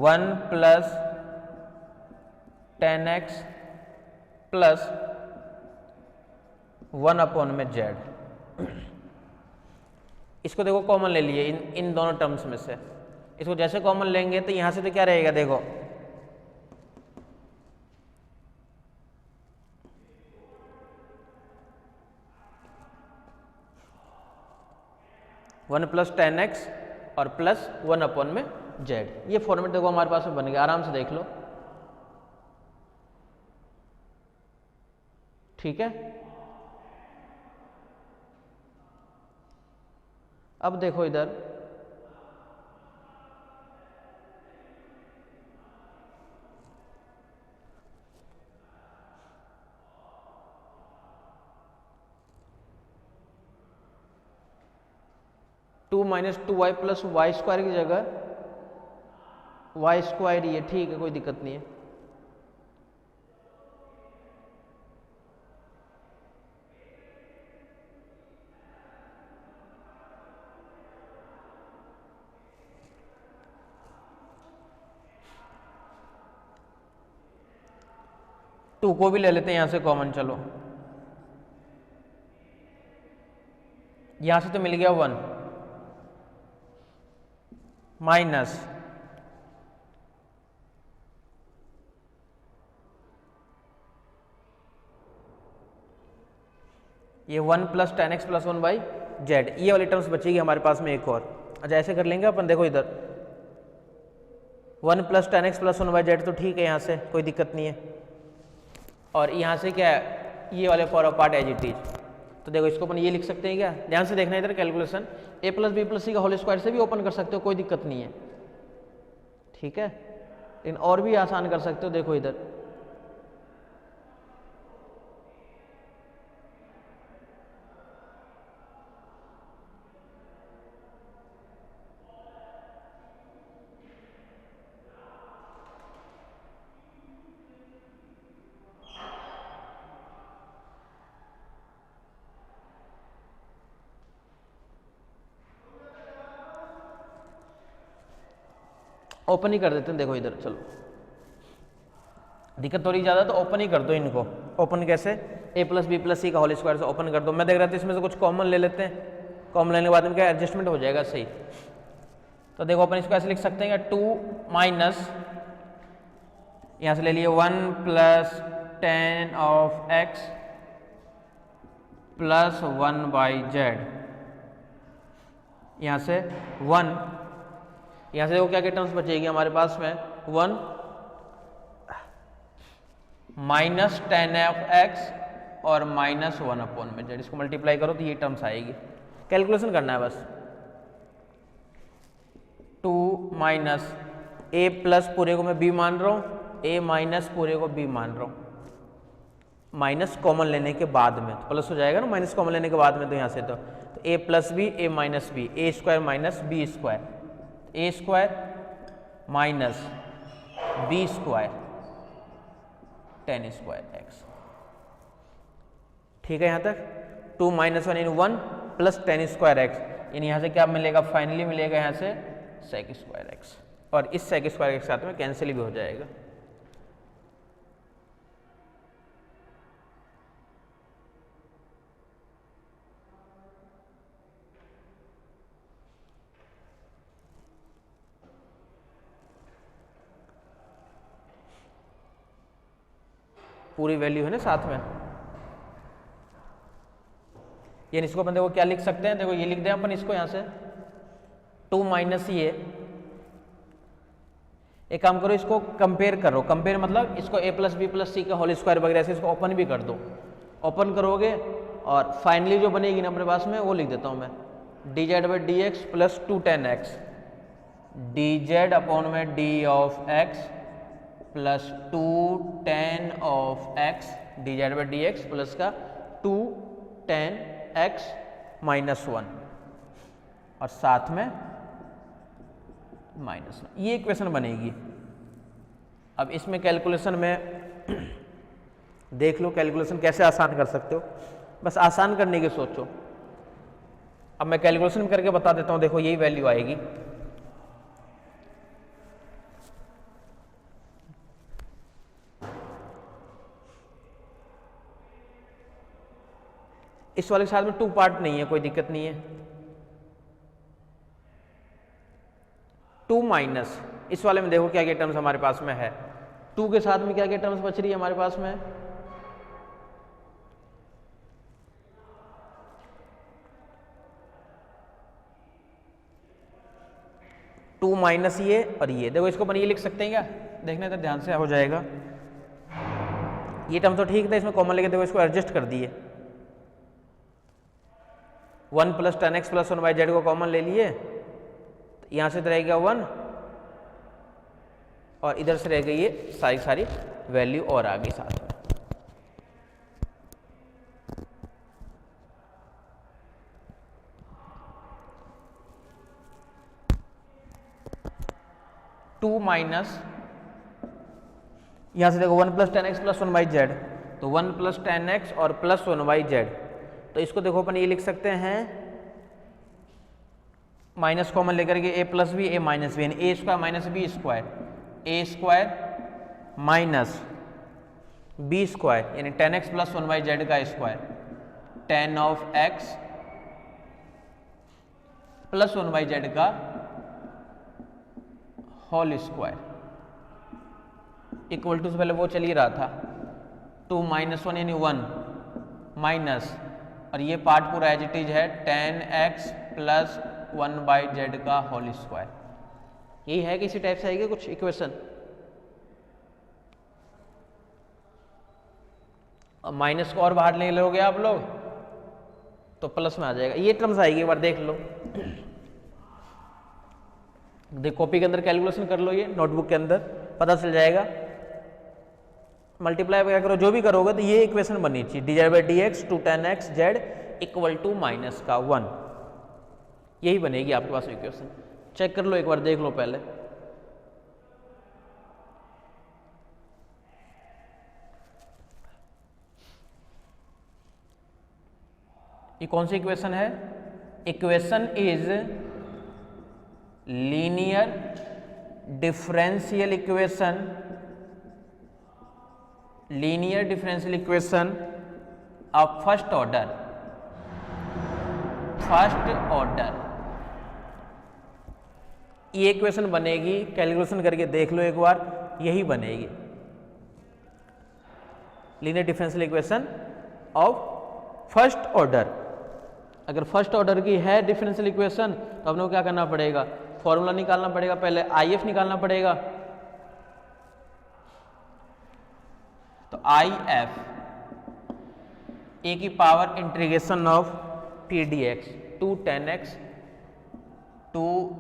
1 + 10x + 1/z, इसको देखो कॉमन ले लिए इन दोनों टर्म्स में से। इसको जैसे कॉमन लेंगे तो यहां से तो क्या रहेगा, देखो वन + 10x और प्लस 1/z, ये फॉर्मेट देखो हमारे पास में बन गया, आराम से देख लो। ठीक है, अब देखो इधर टू माइनस 2y + y² की जगह y² ही है, ठीक है, कोई दिक्कत नहीं है। टू को भी ले लेते हैं यहां से कॉमन, चलो यहां से तो मिल गया 1 माइनस ये 1 + 10x + 1/z, ये वाली टर्म्स बचेगी हमारे पास में एक और। अच्छा ऐसे कर लेंगे अपन, देखो इधर 1 + 10x + 1/z तो ठीक है, यहाँ से कोई दिक्कत नहीं है। और यहाँ से क्या है, ये वाले for part as it is. तो देखो इसको अपन ये लिख सकते हैं क्या, ध्यान से देखना इधर calculation, a plus B plus C का होल स्क्वायर से भी ओपन कर सकते हो, कोई दिक्कत नहीं है, ठीक है। लेकिन और भी आसान कर सकते हो, देखो इधर ओपन ही कर देते हैं। देखो इधर चलो, दिक्कत थोड़ी ज़्यादा तो ओपन ही कर दो इनको। ओपन कैसे, a plus B plus C का होल स्क्वायर से ओपन कर दो। मैं देख रहा था इसमें से कुछ कॉमन ले लेते हैं, कॉमन लेने के बाद में क्या एडजस्टमेंट हो जाएगा सही। तो देखो अपन इसको ऐसे लिख सकते हैं कि 2 माइनस, यहाँ से ले लिए 1 plus ten of X plus 1 by Z, यहाँ से 1, यहाँ से देखो क्या क्या टर्म्स बचेगी हमारे पास में, 1 माइनस टेन ऑफ एक्स और माइनस 1 अपॉन में जेड, इसको मल्टीप्लाई करो तो ये टर्म्स आएगी। कैलकुलेशन करना है बस। 2 माइनस ए प्लस पूरे को मैं बी मान रहा हूँ, ए माइनस पूरे को बी मान रहा हूँ, माइनस कॉमन लेने के बाद में तो प्लस हो जाएगा ना, माइनस कॉमन लेने के बाद में तो यहाँ से तो A plus B A minus B, A square minus B square, A square minus B square tan square X, ठीक है यहाँ तक। 2 minus 1 in 1 plus tan square X, यानी यहाँ से क्या मिलेगा, फाइनली मिलेगा यहाँ से सेक स्क्वायर एक्स, और इस सेक स्क्वायर के साथ में कैंसिल भी हो जाएगा। पूरी वैल्यू है ना साथ में, यानी इसको अपन देखो क्या लिख सकते हैं, देखो ये लिख दें अपन इसको यहाँ से 2 माइनस ये, एक काम करो इसको कंपेयर करो, कंपेयर मतलब इसको a plus B plus C का होल स्क्वायर वगैरह से इसको ओपन भी कर दो, ओपन करोगे और फाइनली जो बनेगी ना अपने पास में वो लिख देता हूँ मैं, D Z by D X plus 2 tan X, D Z upon में D of X plus 2 tan of X, D Z by D X plus का 2 टेन एक्स माइनस 1 और साथ में माइनस 1, ये इक्वेशन बनेगी। अब इसमें कैलकुलेशन में देख लो कैलकुलेशन कैसे आसान कर सकते हो, बस आसान करने की सोचो। अब मैं कैलकुलेशन करके बता देता हूँ, देखो यही वैल्यू आएगी। इस वाले के साथ में 2 पार्ट नहीं है, कोई दिक्कत नहीं है। 2 माइनस इस वाले में देखो क्या क्या टर्म्स हमारे पास में है, 2 के साथ में क्या क्या टर्म्स बच रही है हमारे पास में, 2 माइनस ये और ये, देखो इसको अपन ये लिख सकते हैं क्या, देखने तो ध्यान से हो जाएगा। ये टर्म तो ठीक था, इसमें कॉमन लेके देखो इसको एडजस्ट कर दिए, 1 plus ten X plus 1 by Z को कॉमन ले लिए, तो यहाँ से तो रहेगा 1 और इधर से रह गई ये सारी सारी वैल्यू और आ गई साथ में। टू माइनस यहाँ से देखो 1 plus ten X plus 1 by Z, तो 1 प्लस टेन एक्स और प्लस 1 बाई जेड, तो इसको देखो अपन ये लिख सकते हैं माइनस कॉमन लेकर के a plus B A minus B, यानी A square minus B square, A square minus B square, यानी tan X plus 1 by Z का square, tan of X plus 1 by Z का होल स्क्वायर इक्वल टू से पहले वो चल ही रहा था 2 माइनस 1 यानी 1 माइनस, और ये पार्ट पूरा एज इट इज है ten X plus 1 by Z का होल स्क्वायर। यही है कि इसी टाइप से आएगी कुछ इक्वेशन। माइनस को और बाहर ले लोगे आप लोग तो प्लस में आ जाएगा, ये टर्म्स आएगी, एक बार देख लो। देख कॉपी के अंदर कैलकुलेशन कर लो, ये नोटबुक के अंदर पता चल जाएगा। मल्टीप्लाई वगैरह करो, जो भी करोगे तो ये इक्वेशन बननी चाहिए, d by D x two tan x z equal to minus का 1, यही बनेगी आपके पास इक्वेशन। चेक कर लो एक बार, देख लो पहले। ये कौन सी इक्वेशन है? Equation is linear differential equation, linear differential equation of first order, first order. ये इक्वेशन बनेगी, कैलकुलेशन करके देख लो एक बार, यही बनेगी linear differential equation of first order. अगर फर्स्ट ऑर्डर की है डिफरेंशियल इक्वेशन तो अपने को क्या करना पड़ेगा? फॉर्मूला निकालना पड़ेगा, पहले IF निकालना पड़ेगा। तो IF ए की power integration of t d x two tan x two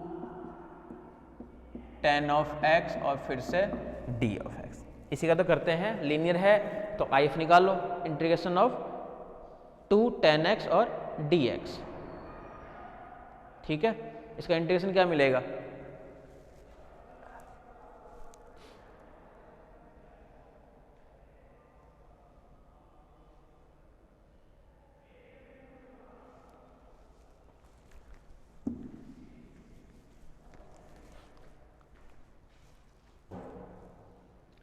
tan of x और फिर से डी ऑफ एक्स, इसी का तो करते हैं। लीनियर है तो IF निकालो, integration of two tan x और डी एक्स, ठीक है। इसका इंटीग्रेशन क्या मिलेगा?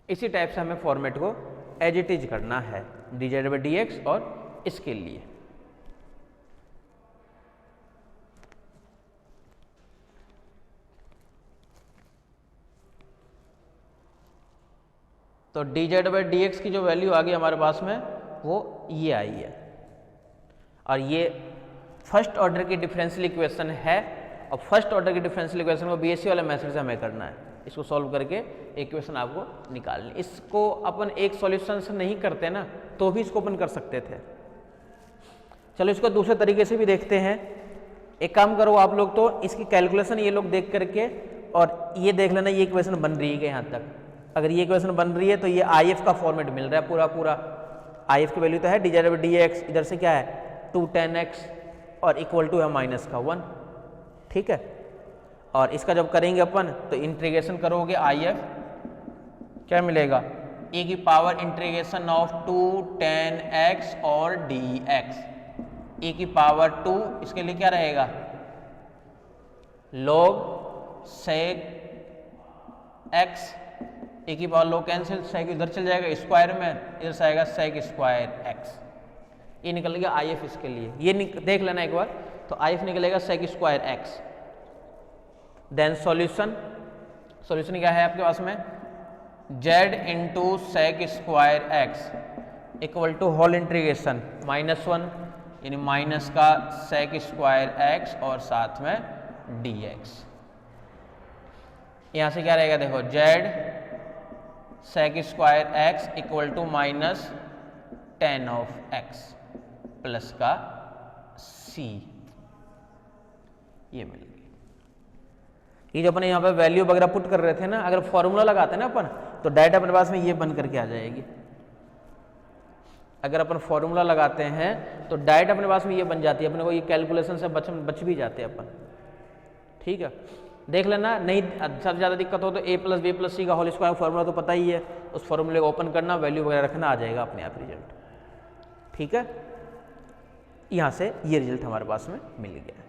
इसी टाइप से हमें फॉर्मेट को एज इट इज करना है, D Z by D x और इसके लिए। तो D Z by D x की जो वैल्यू आ गई हमारे पास में वो ये आई है, और ये फर्स्ट ऑर्डर की डिफरेंशियल इक्वेशन है। और फर्स्ट ऑर्डर की डिफरेंशियल इक्वेशन को बीएससी वाले मेथड से हमें करना है, इसको सॉल्व करके इक्वेशन आपको निकालनी। इसको अपन एक सॉल्यूशन से नहीं करते ना तो भी इसको अपन कर सकते थे। चलो इसको दूसरे तरीके से भी देखते हैं। एक काम करो आप लोग, तो इसकी कैलकुलेशन ये लोग देख करके और ये देख लेना ये इक्वेशन बन रही है यहाँ तक। अगर ये इक्वेशन बन रही है तो ये IF का फॉर्मेट मिल रहा है पूरा पूरा। IF की वैल्यू तो है D Z by D x, इधर से क्या है 210x और इक्वल टू है माइनस का 1, ठीक है। और इसका जब करेंगे अपन तो इंटीग्रेशन करोगे IF, क्या मिलेगा? ए की पावर इंटीग्रेशन ऑफ 210x और dx, ए की पावर 2, इसके लिए क्या रहेगा? log sec x, ए की पावर log कैंसिल, sec इधर चल जाएगा स्क्वायर में, इधर से आएगा sec स्क्वायर x, ये निकल गया IF इसके लिए। ये देख लेना एक बार, तो IF निकलेगा sec square x। Then solution, solution क्या है आपके पास में? z into sec square x equal to whole integration -1 यानी माइनस का sec स्क्वायर x और साथ में dx। यहां से क्या रहेगा देखो, z sec square x equal to minus 10 of x plus का c, ये मिल गई। ये जो अपने यहाँ पे वैल्यू वगैरह पुट कर रहे थे ना, अगर फॉर्मूला लगाते ना अपन तो डायरेक्ट अपने पास में ये बन करके आ जाएगी। अगर अपन फॉर्मूला लगाते हैं तो डायरेक्ट अपने पास में ये बन जाती है, अपने को ये कैलकुलेशन से बच भी जाते हैं अपन, ठीक है। देख लेना, नहीं सबसे ज़्यादा दिक्कत हो तो a plus B plus C का होल स्क्वायर फॉर्मूला तो पता ही है, उस फॉर्मूले को ओपन करना, वैल्यू वगैरह रखना, आ जाएगा अपने आप रिजल्ट, ठीक है। यहाँ से ये रिजल्ट हमारे पास में मिल गया।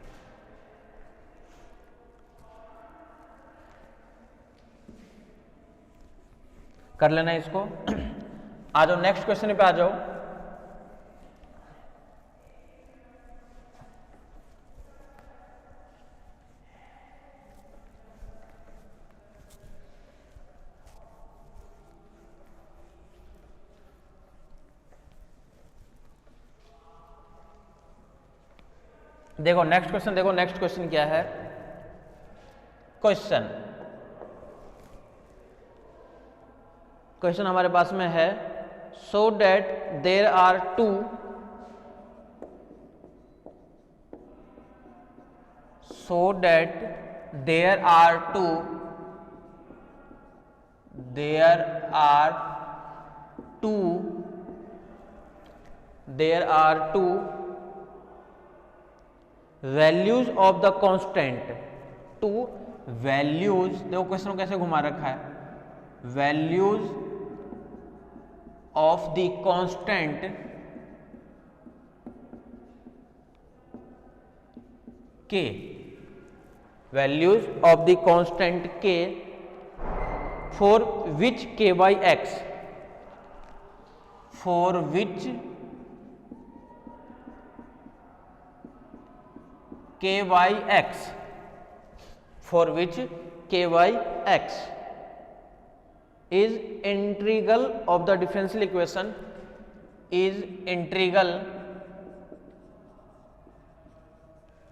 कर लेना इसको। आ जाओ नेक्स्ट क्वेश्चन पे आ जाओ। देखो नेक्स्ट क्वेश्चन, देखो नेक्स्ट क्वेश्चन क्या है। क्वेश्चन हमारे पास में है so that there are two values of the constant, two values, देखो क्वेश्चन को कैसे घुमा रखा है, values of the constant k, values of the constant k for which k by x, for which k by x, for which k by x is integral of the differential equation, is integral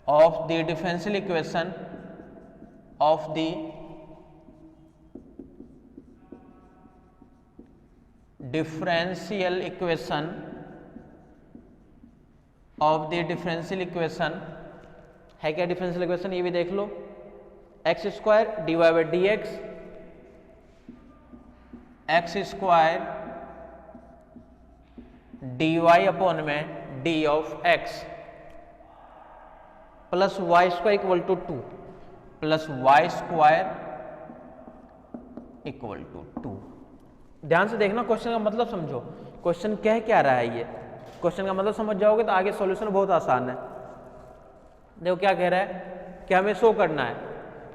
of the differential equation of the differential equation of the differential equation है क्या डिफरेंशियल इक्वेशन, ये भी देख लो, X square D Y by D X, X square D Y upon में D of X plus Y square equal to 2 plus Y square equal to 2। ध्यान से देखना, क्वेश्चन का मतलब समझो, क्वेश्चन कह क्या रहा है, ये क्वेश्चन का मतलब समझ जाओगे तो आगे सॉल्यूशन बहुत आसान है। देखो क्या कह रहा है कि हमें शो करना है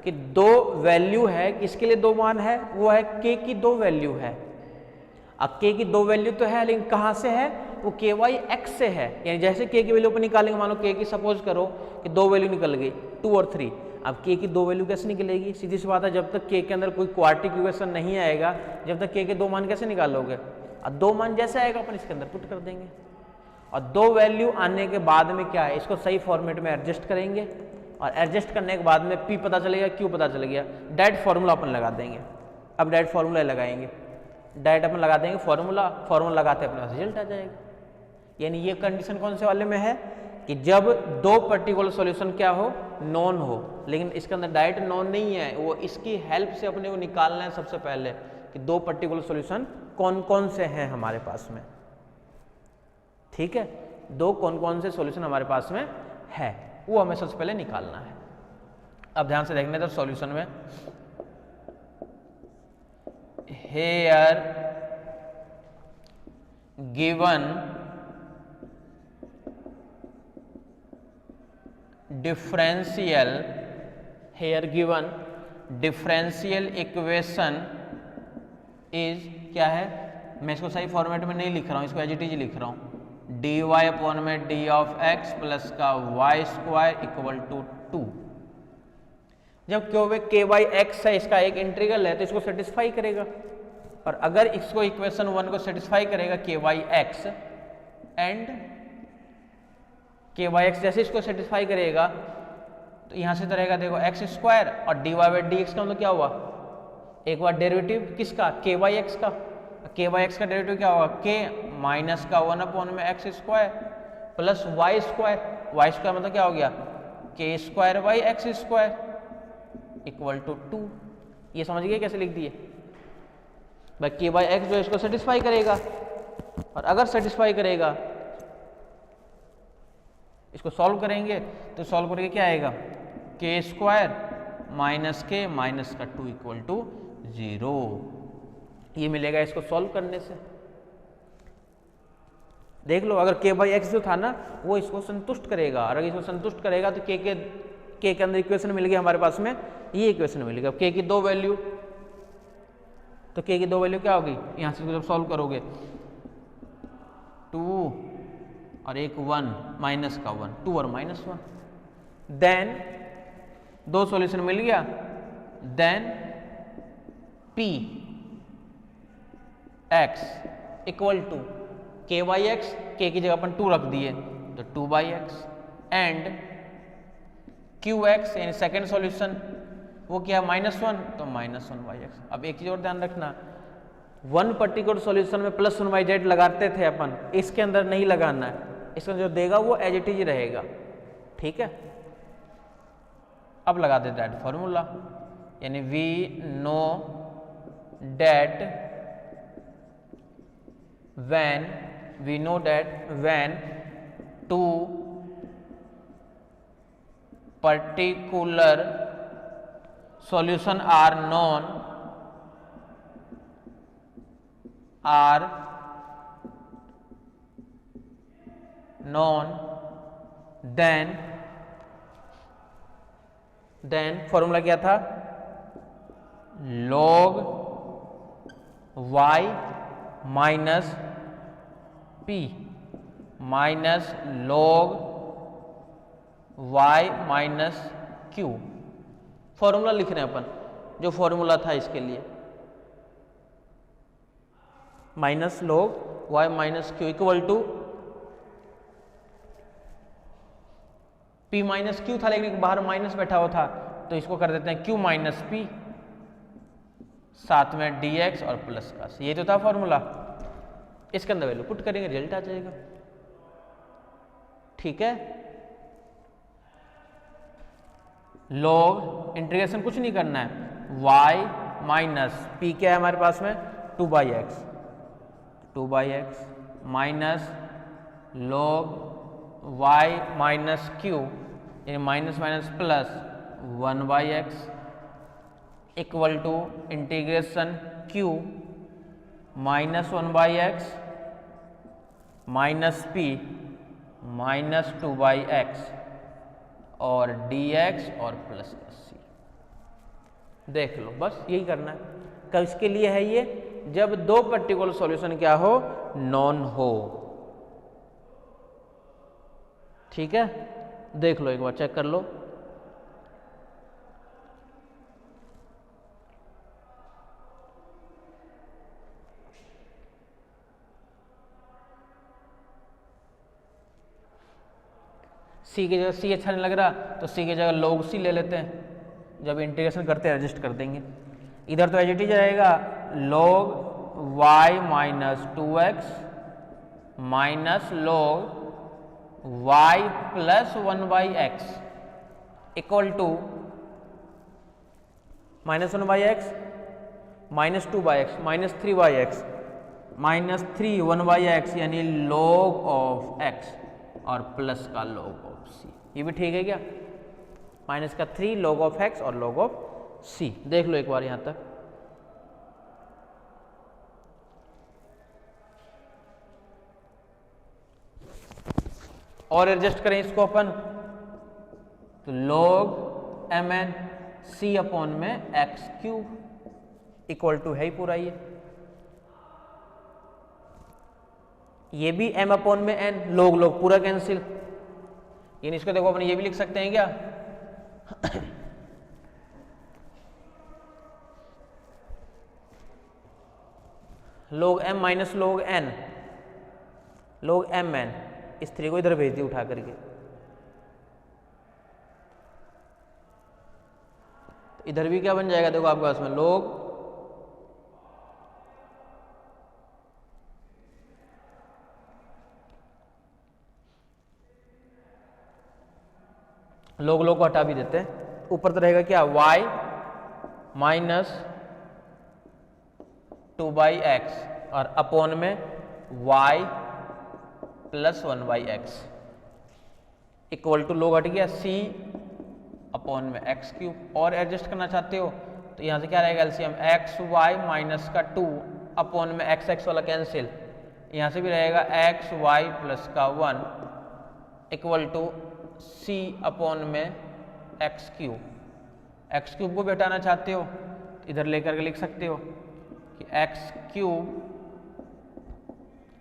कि दो वैल्यू है, किसके लिए दो मान है, वो है k की दो वैल्यू है। अब k की दो वैल्यू तो है, लेकिन कहाँ से है, वो ky x से है, यानी जैसे k की वैल्यू पर निकालेंगे, मानो k की सपोज करो कि दो वैल्यू निकल गई 2 और 3, अब k की दो वैल्यू कैसे निकलेगी, सीधी सी बात है, जब तक k के अंदर कोई क्वाड्रेटिक इक्वेशन नहीं आएगा, जब तक k के दो मान कैसे निकालोगे, अब दो मान जैसे आएगा अपन इसके अंदर पुट कर देंगे, और दो वैल्यू आने के बाद में क्या है, इसको सही फॉर्मेट में एडजस्ट करेंगे, और एडजस्ट करने के बाद में p पता चलेगा, q पता चल गया, डायरेक्ट फार्मूला अपन लगा देंगे। अब डायरेक्ट फार्मूला लगाएंगे, डायरेक्ट अपन लगा देंगे फार्मूला लगाते अपने पास रिजल्ट आ जाएगा। यानी ये कंडीशन कौन से वाले में है कि जब दो पर्टिकुलर सॉल्यूशन क्या हो, नॉन हो, लेकिन इसके अंदर डायरेक्ट नॉन नहीं है, वो इसकी हेल्प से अपने को निकालना है सबसे पहले कि दो पर्टिकुलर सॉल्यूशन कौन कौन से हैं हमारे पास में। ठीक है, दो कौन कौन से सॉल्यूशन हमारे पास में है वो हमें सबसे पहले निकालना है। अब ध्यान से देखने तो सॉल्यूशन में here given differential equation is क्या है, मैं इसको सही फॉर्मेट में नहीं लिख रहा हूं, इसको एज इट इज लिख रहा हूं, डी वाई अपॉन में डी ऑफ एक्स प्लस का वाई स्क्वायर इक्वल टू 2। जब के वाई एक्स है, इसका एक इंटीग्रल है तो इसको सेटिस्फाई करेगा, और अगर इसको इक्वेशन 1 को सेटिस्फाई करेगा के वाई एक्स एंड के वाई एक्स, जैसे इसको सेटिस्फाई करेगा तो यहां से तो रहेगा देखो एक्स स्क्वायर, और d Y by D x का मतलब क्या हुआ, एक बार डेरिवेटिव किसका, के वाई एक्स का, के वाई एक्स का डेरिवेटिव क्या होगा, के माइनस का 1 अपॉन में x square plus Y square, y square मतलब क्या हो गया, k square by x square equal to 2। ये समझ गए कैसे लिख दिए भाई, के बाई एक्स जो है इसको सेटिस्फाई करेगा, और अगर सेटिस्फाई करेगा इसको सॉल्व करेंगे तो सॉल्व करके क्या आएगा, के स्क्वायर माइनस के माइनस का 2 इक्वल टू 0, ये मिलेगा इसको सॉल्व करने से। देख लो, अगर के बाई एक्स जो था ना वो इसको संतुष्ट करेगा, और अगर इसको संतुष्ट करेगा तो के अंदर इक्वेशन मिल गया हमारे पास में, ये इक्वेशन मिल गया। के की दो वैल्यू, तो के की दो वैल्यू क्या होगी, यहां से जब सॉल्व करोगे 2 और एक 1 माइनस का 1, 2 और माइनस 1, देन दो सॉल्यूशन मिल गया, then p x equal to k y x, k की जगह अपन 2 रख दिए तो 2 by x, and q x यानी सेकेंड सॉल्यूशन वो क्या -1 तो -1 बाई एक्स। अब एक चीज और ध्यान रखना, वन पर्टिकुलर सॉल्यूशन में प्लस वन बाई जेड लगाते थे अपन, इसके अंदर नहीं लगाना है, इसके अंदर जो देगा वो एज इट इज रहेगा। ठीक है, अब लगा दे दैट फॉर्मूला, यानी we know that when two particular solution are known then formula क्या था, log y minus p minus log y minus q. Formula लिख रहे हैं अपन, जो फॉर्मूला था इसके लिए, minus log y minus q equal to p minus q था, लेकिन बाहर माइनस बैठा हुआ था, तो इसको कर देते हैं q माइनस p, साथ में dx और प्लस का, ये तो था फॉर्मूला। इसके अंदर वैल्यू पुट करेंगे, रिजल्ट आ जाएगा। ठीक है, लॉग इंटीग्रेशन कुछ नहीं करना है, y माइनस p क्या है हमारे पास में 2/x minus log y minus q यानी minus minus plus 1/x equal to integration q minus 1/x minus p minus 2/x और dx और प्लस c। देख लो, बस यही करना है। कब इसके लिए है ये, जब दो पर्टिकुलर सॉल्यूशन क्या हो, नॉन हो। ठीक है, देख लो एक बार, चेक कर लो। सी की जगह सी अच्छा नहीं लग रहा तो सी की जगह log c ले लेते हैं, जब इंटीग्रेशन करते हैं एडजस्ट कर देंगे। इधर तो एज इट इज रहेगा log y minus 2x minus log y plus 1/x equal to minus 1/x minus 2/x minus 3/x minus 3 1/x यानी log ऑफ x और प्लस का log ऑफ c। ये भी ठीक है क्या, माइनस का 3 log ऑफ x और log ऑफ c। देख लो एक बार यहां तक। और एडजस्ट करें इसको अपन, तो log mn c अपॉन में x क्यूब इक्वल टू है ही पूरा ये भी m अपॉन में n, log log पूरा कैंसिल, यानी इसको देखो अपन ये भी लिख सकते हैं क्या log m minus log n, log mn, इस 3 को इधर भेज दी उठा करके, तो इधर भी क्या बन जाएगा, देखो आपके पास में log log को हटा भी देते हैं, ऊपर तो रहेगा क्या y माइनस 2/x और अपॉन में y plus 1/x equal to log हट गया c अपॉन में x क्यूब। और एडजस्ट करना चाहते हो तो यहाँ से क्या रहेगा एलसीएम x y माइनस का 2 अपॉन में x x वाला कैंसिल, यहाँ से भी रहेगा x y प्लस का 1 इक्वल टू c अपॉन में x क्यूब। x क्यूब को भी हटाना चाहते हो तो इधर लेकर के लिख सकते हो कि x cube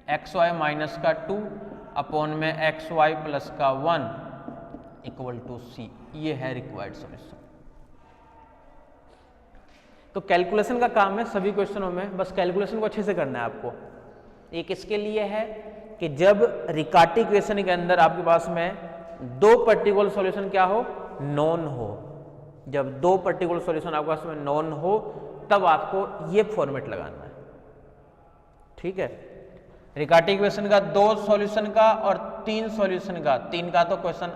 x y minus का 2 अपॉन में एक्स वाई प्लस का 1 इक्वल टू सी। ये है रिक्वायर्ड सॉल्यूशन। तो कैलकुलेशन का काम है सभी क्वेश्चनों में, बस कैलकुलेशन को अच्छे से करना है आपको। ये किसके लिए है कि जब रिकार्टी इक्वेशन के अंदर आपके पास में दो पर्टिकुलर सॉल्यूशन क्या हो, नॉन हो। जब दो पर्टिकुलर सॉल्यूशन आपके पास में नॉन हो तब आपको ये फॉर्मेट लगाना है। ठीक है, रिकार्टी इक्वेशन का 2 सॉल्यूशन का और 3 सॉल्यूशन का, 3 का तो क्वेश्चन